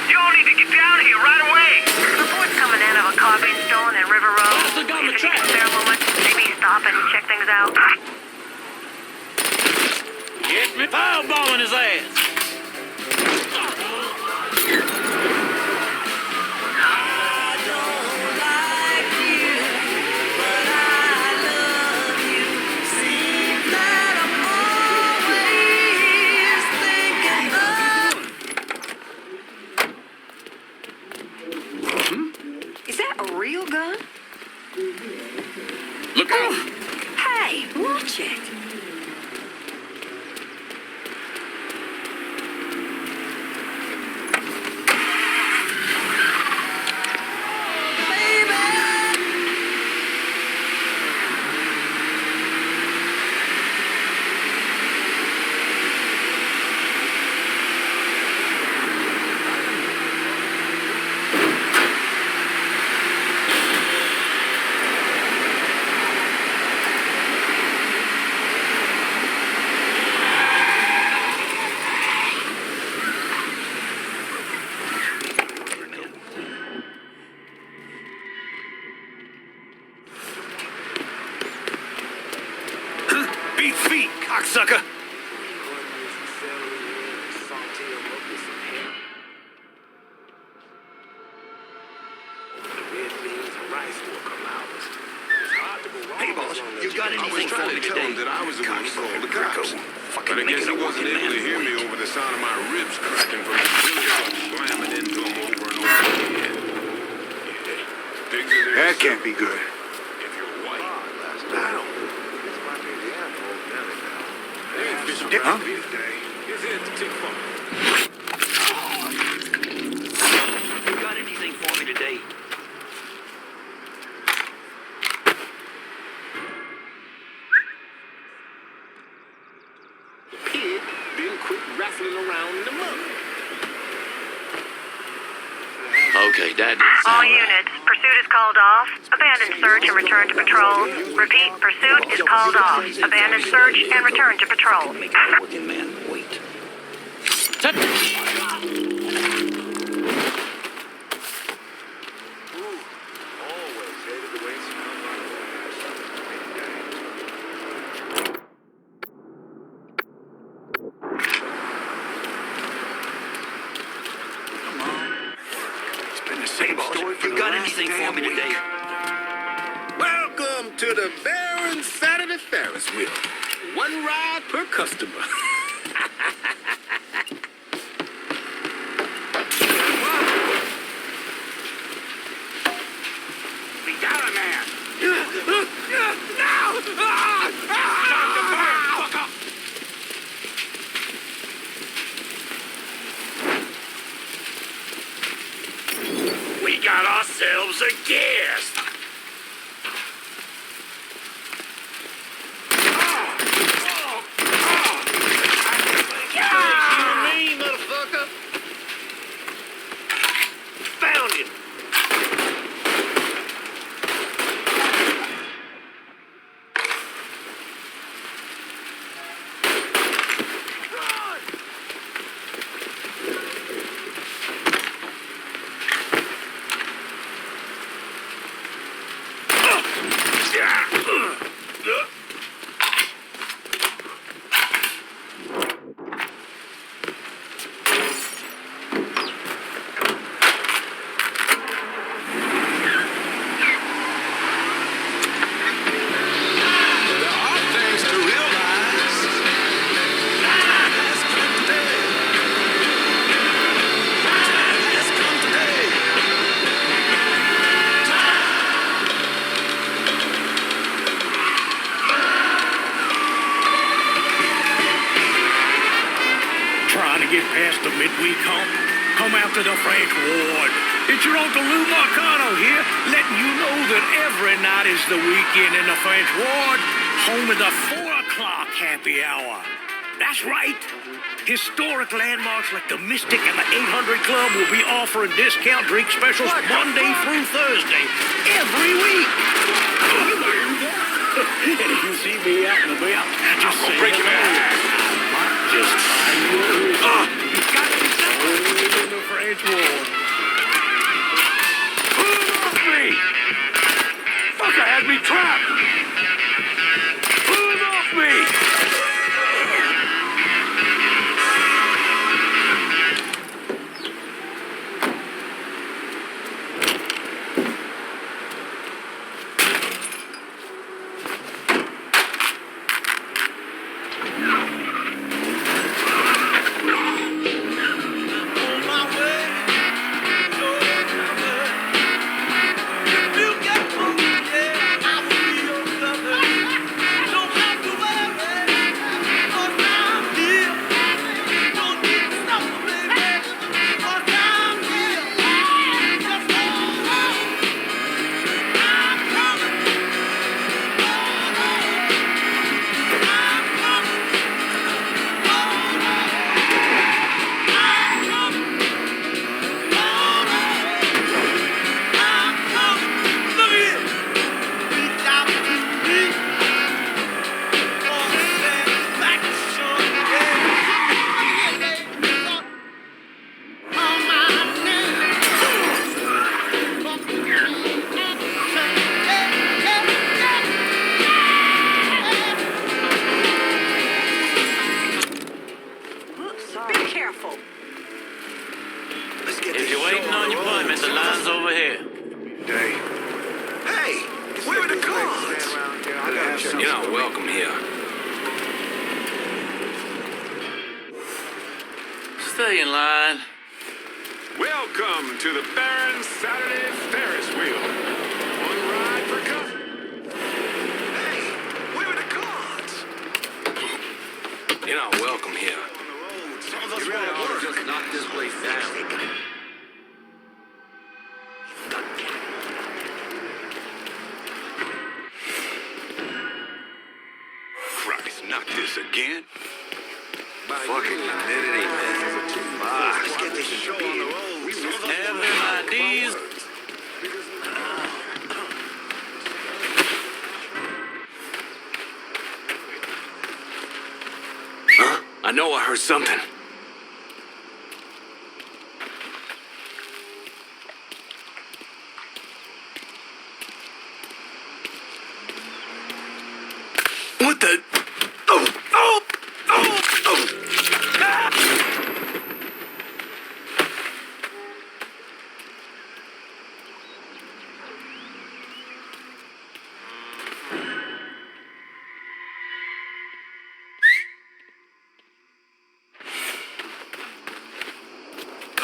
You all need to get down here right away. Reports coming in of a car being stolen in River Road. If you can spare a moment, maybe stop and check things out. Fireballing his ass. Is that a real gun? Look out! Hey, watch it. Beat feet, cocksucker! Hey, boss, you got anything for me today? That I was the one who called the cops. Fucking But I guess he making a wasn't working able to man hear me wait. over the sound of my ribs cracking from the slamming into him over and over again. That can't be good. If you're white, Huh? his head's tick funk. You got anything for me today? Kid, then quit rattling around in the mud. Okay, that didn't All sound right. units, pursuit is called off. Abandon search and return to patrol. Repeat, pursuit is called off. Abandon search and return to patrol. Working man wait. It's been the same story for You the got last anything for damn me today? week. Welcome to the Baron Saturday Ferris wheel. One ride per customer. We got a man. We got ourselves a guest. You mean, motherfucker? Found him. Trying to get past the midweek hump? Come out to the French Ward. It's your Uncle Lou Marcano here, letting you know that every night is the weekend in the French Ward, home of the 4 o'clock happy hour. That's right. Historic landmarks like the Mystic and the 800 Club will be offering discount drink specials Monday through Thursday every week. And if you see me out and about, just say break your ass. Just find your you got me somewhere in the French Ward. Pull off me! Fucker had me trapped! Pull off me! Stay in line. Welcome to the Baron Saturday Ferris wheel. One ride per cousin. Hey, where are the cards? You're not welcome here. You really ought to just knock this place down. Christ, not this again. Fucking humidity, man. Let's get this show on the road. Have them IDs. Huh? I know I heard something. What the? Oh! Oh! Oh! Oh! Ah!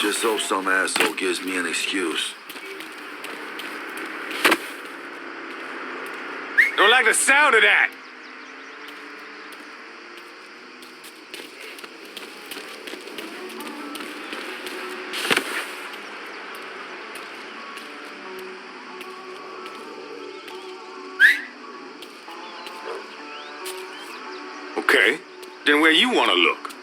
Just hope some asshole gives me an excuse. Don't like the sound of that. Okay, then where you want to look?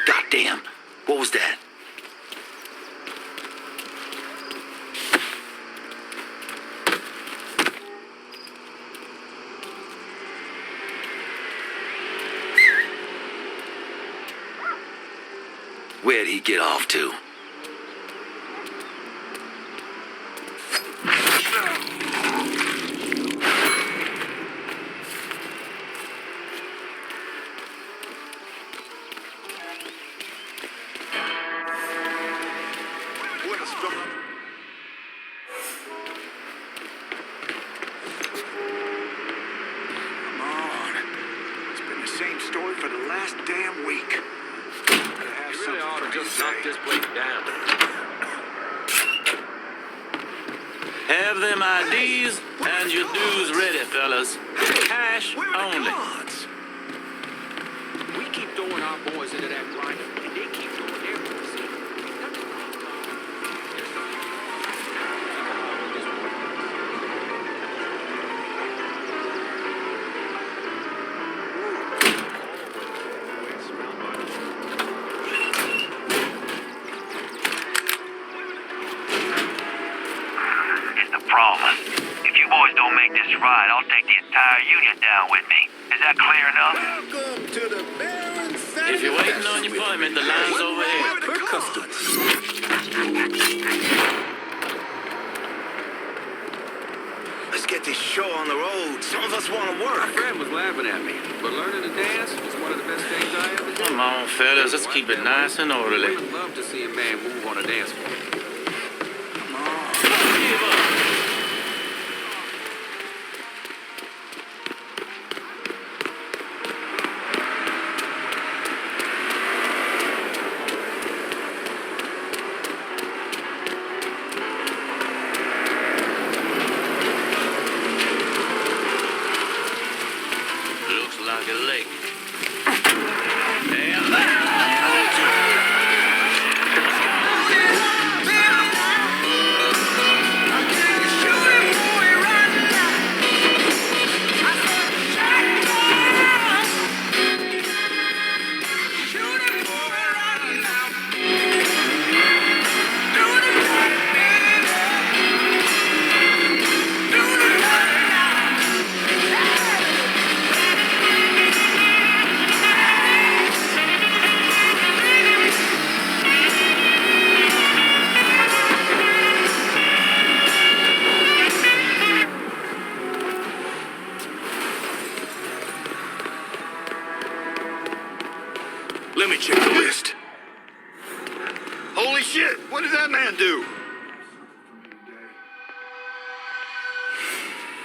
Goddamn! What was that? Where'd he get off to? Come on. It's been the same story for the last damn week. You really ought to just knock this place down. Have them IDs and your dues ready, fellas. Cash only. We keep throwing our boys into that grinder, and they keep throwing their boys in. It's the problem. If you boys don't make this right, I'll take the entire union down with me. Is that clear enough? Welcome to the Baron Saturday. If you're waiting on your appointment, the line's over here. Per customers. Let's get this show on the road. Some of us want to work. My friend was laughing at me, but learning to dance is one of the best things I ever did. Come on, fellas, let's keep it nice and orderly. Women love to see a man move on a dance floor. Give up. Looks like a lake. And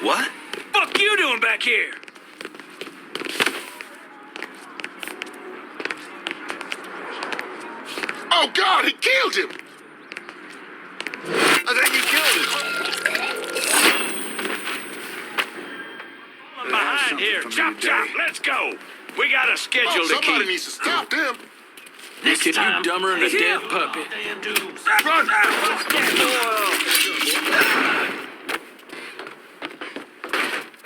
What? Fuck you doing back here? Oh, God, he killed him! I think he killed him. Behind here. Chop, chop. Let's go. We got a schedule to Somebody keep. needs to stop them. This kid, you dumber than a dead puppy. Run!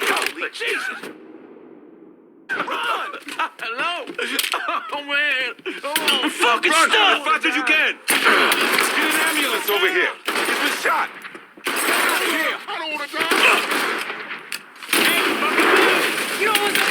Holy Jesus! Run! Hello? Oh, man. Oh, I'm fucking Run! stuck. As fast as you can! Get an ambulance over here. He's been shot. Here, I don't want to die. You don't want to die!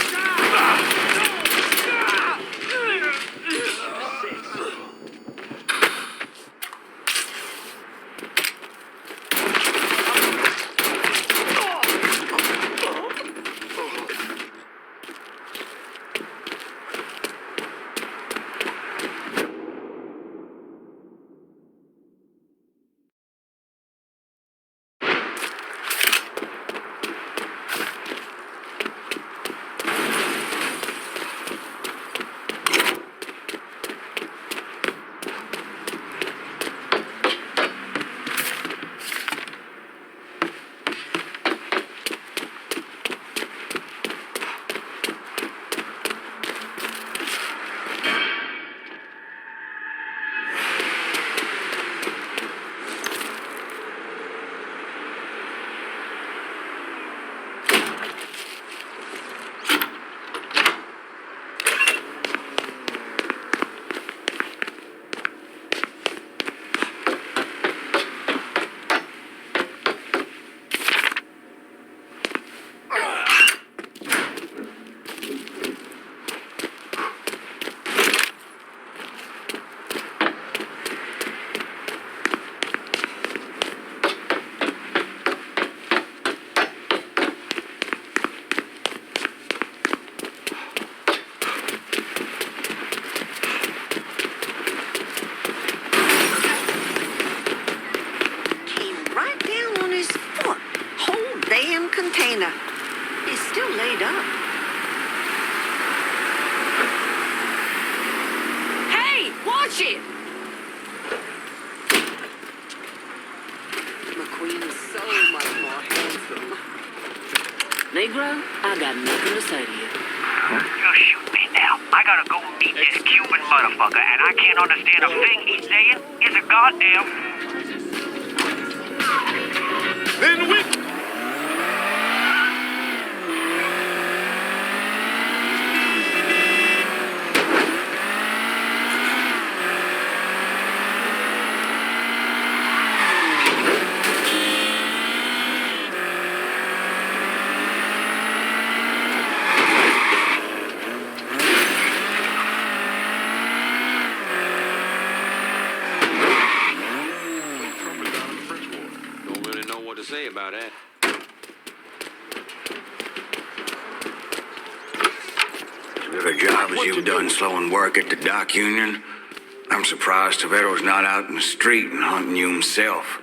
Container. He's still laid up. Hey, watch it! McQueen is so much more handsome. Negro, I got nothing to say to you. You shoot me now. I gotta go meet this Cuban motherfucker, and I can't understand a thing he's saying. It's a goddamn... Then we... say about that. As good a job as you've done slowing work at the dock union, I'm surprised Toretto's not out in the street and hunting you himself.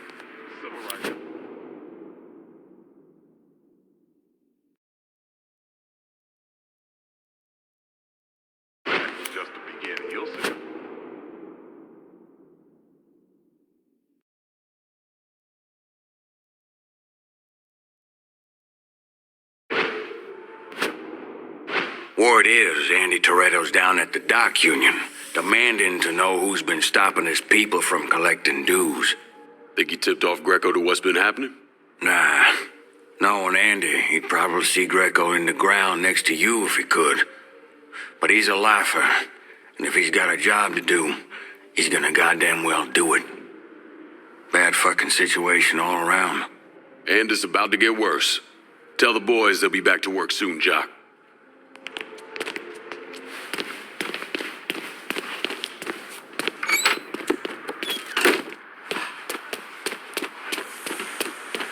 Just the beginning, you'll see. Word is Andy Toretto's down at the dock union, demanding to know who's been stopping his people from collecting dues. Think he tipped off Greco to what's been happening? Nah. Knowing Andy, he'd probably see Greco in the ground next to you if he could. But he's a lifer, and if he's got a job to do, he's gonna goddamn well do it. Bad fucking situation all around. And it's about to get worse. Tell the boys they'll be back to work soon, Jock.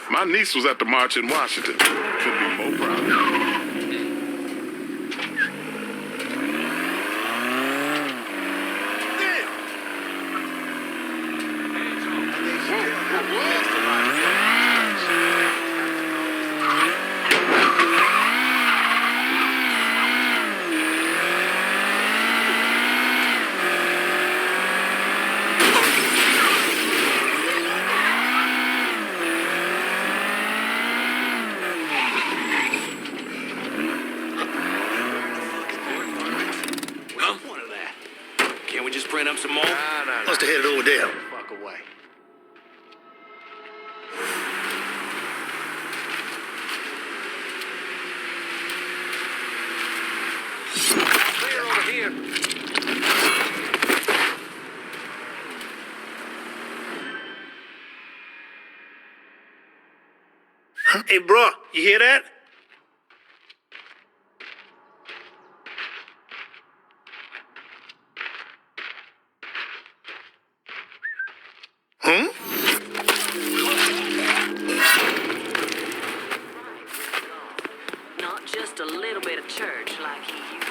My niece was at the march in Washington. Could be more proud of her. jump some more? Must have headed over there. Fuck away. Clear over here. Hey, bro, you hear that? Hmm? Not just a little bit of church like he used to.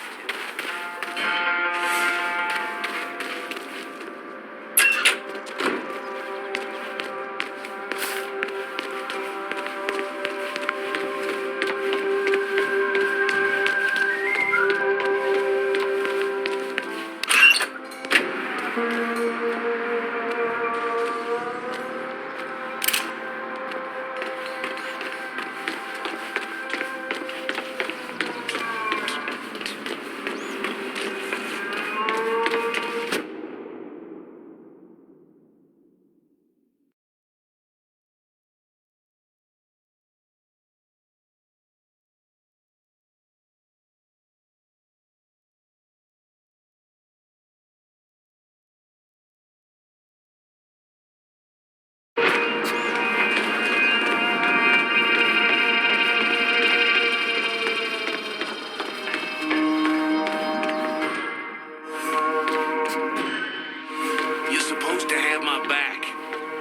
You're supposed to have my back.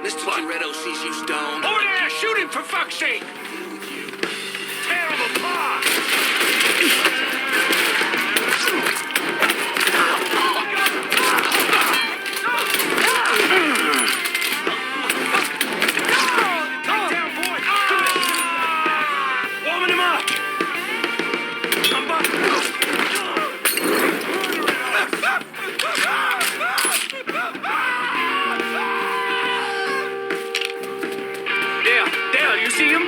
Mr. Toretto sees you stoned. Over there! Shoot him, for fuck's sake! Tear him apart! Warming him up! Dale, you see him?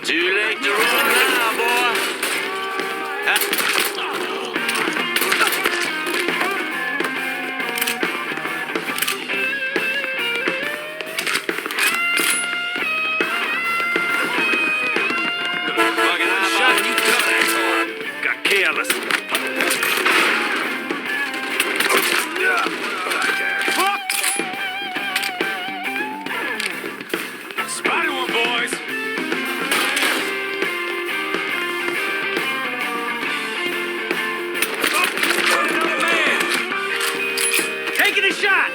Too late to run now, boy. Fucking shot you got careless. Spotted one, boys. Taking a shot.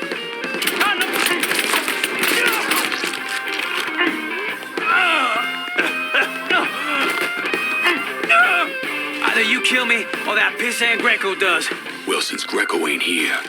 Either you kill me or that pissant Greco does. Well, since Greco ain't here,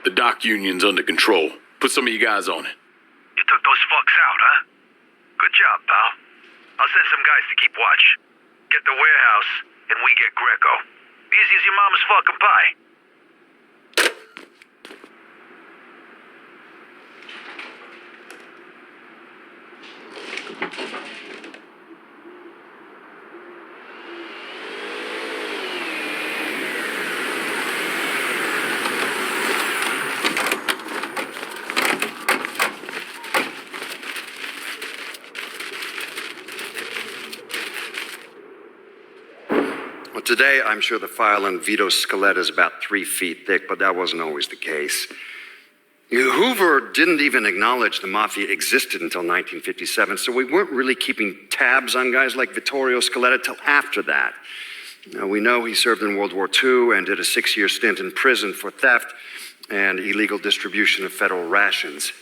the dock union's under control. Put some of you guys on it. You took those fucks out, huh? Good job, pal. I'll send some guys to keep watch. Get the warehouse, and we get Greco. Easy as your mama's fucking pie. Well, today, I'm sure the file on Vito's skeleton is about 3 feet thick, but that wasn't always the case. Hoover didn't even acknowledge the Mafia existed until 1957, so we weren't really keeping tabs on guys like Vittorio Scaletta till after that. Now, we know he served in World War II and did a 6-year stint in prison for theft and illegal distribution of federal rations.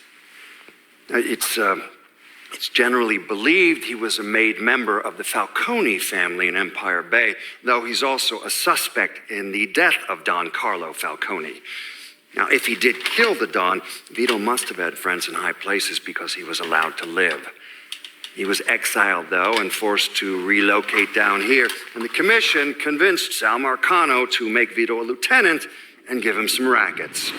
It's generally believed he was a made member of the Falcone family in Empire Bay, though he's also a suspect in the death of Don Carlo Falcone. Now, if he did kill the Don, Vito must have had friends in high places because he was allowed to live. He was exiled, though, and forced to relocate down here. And the commission convinced Sal Marcano to make Vito a lieutenant and give him some rackets.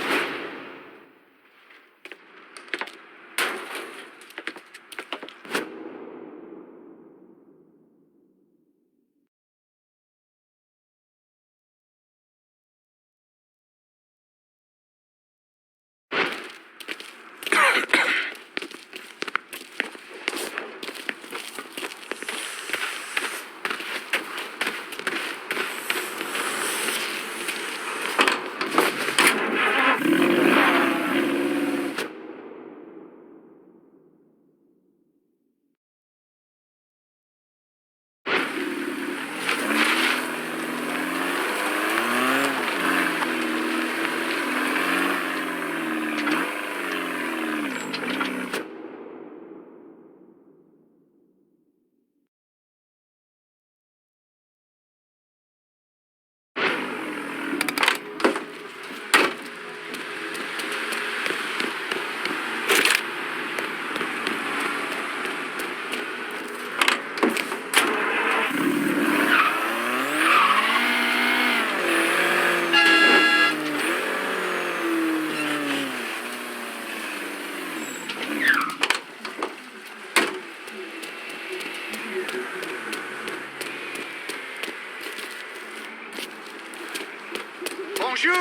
Bonjour.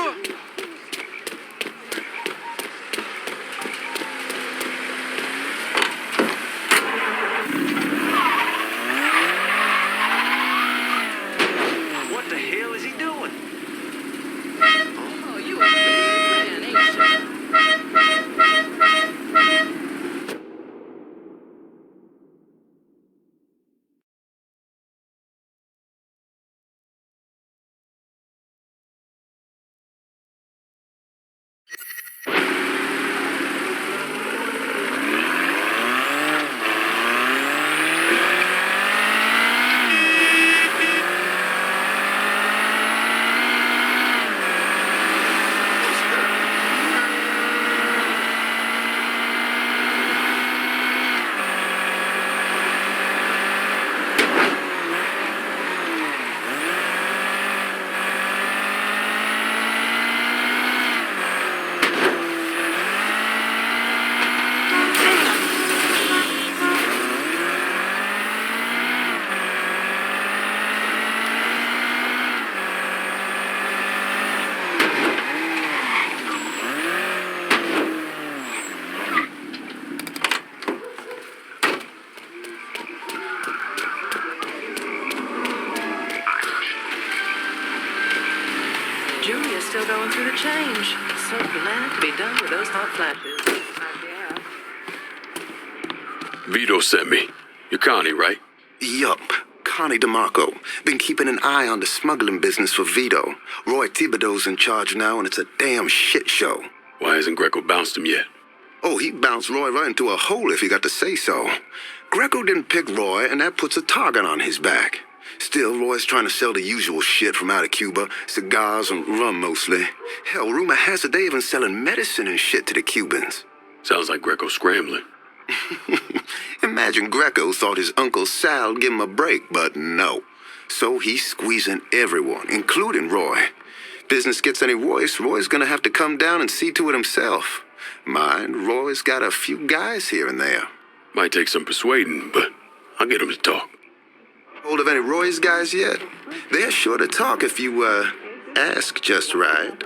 What the hell is he doing? Oh, you a big man, ain't you? Julia's still going through the change. So glad to be done with those hot flashes. Vito sent me. You're Connie, right? Yup. Connie DeMarco. Been keeping an eye on the smuggling business for Vito. Roy Thibodeau's in charge now, and it's a damn shit show. Why hasn't Greco bounced him yet? Oh, he bounced Roy right into a hole if he got to say so. Greco didn't pick Roy, and that puts a target on his back. Still, Roy's trying to sell the usual shit from out of Cuba. Cigars and rum, mostly. Hell, rumor has it they even selling medicine and shit to the Cubans. Sounds like Greco's scrambling. Imagine Greco thought his Uncle Sal'd give him a break, but no. So he's squeezing everyone, including Roy. Business gets any worse, Roy's gonna have to come down and see to it himself. Mind, Roy's got a few guys here and there. Might take some persuading, but I'll get him to talk. Hold of any Roy's guys yet? They're sure to talk if you, ask just right.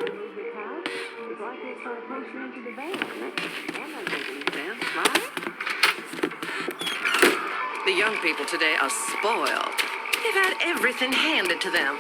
The young people today are spoiled. They've had everything handed to them.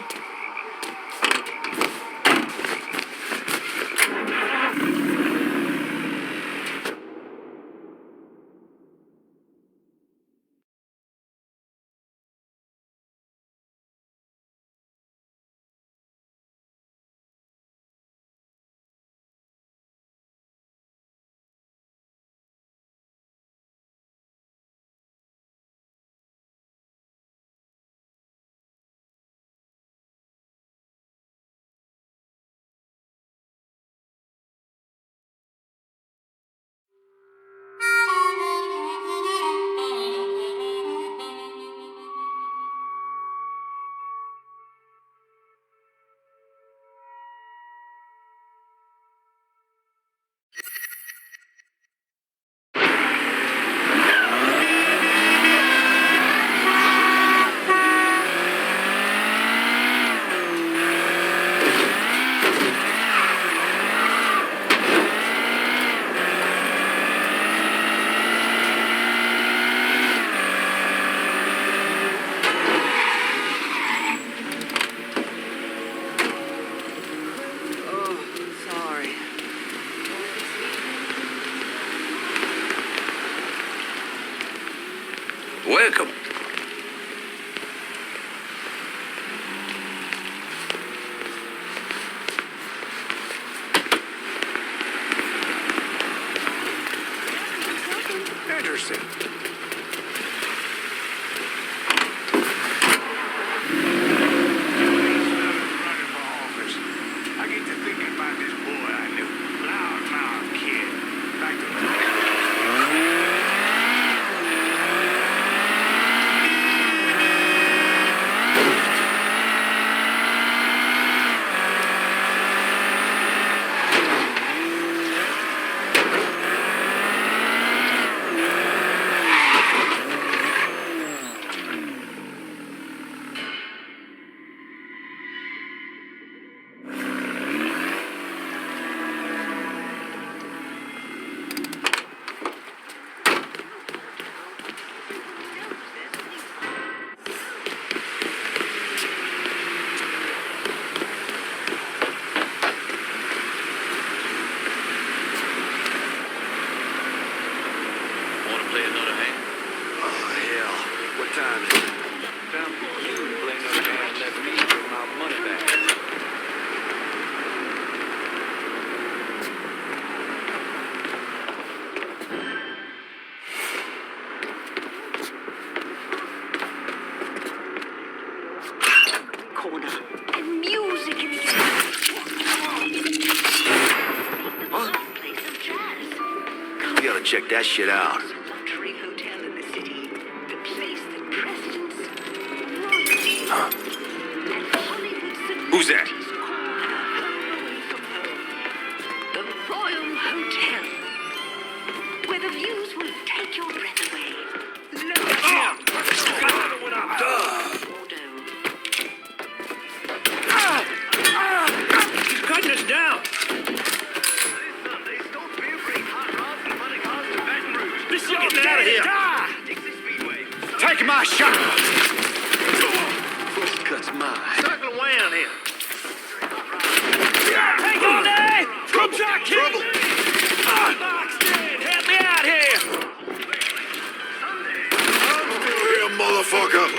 Welcome. Interesting. I get to thinking about this boy I knew. Loud kid. Back to Play another hand? Oh, hell. What time is it? Time for you to play another hand and let me get my money back. Corner. And music in the play some jazz. You gotta check that shit out. Luxury hotel in the city. The place that presidents, royalty, and Hollywood Who's that? celebrities call home away from home. The Royal Hotel. Where the views will take your breath away. He's cutting us down. Get out of here. Take my shot. First cut's mine. Circle around here. Take on there! Come shot, kid! Help me out here! Real motherfucker.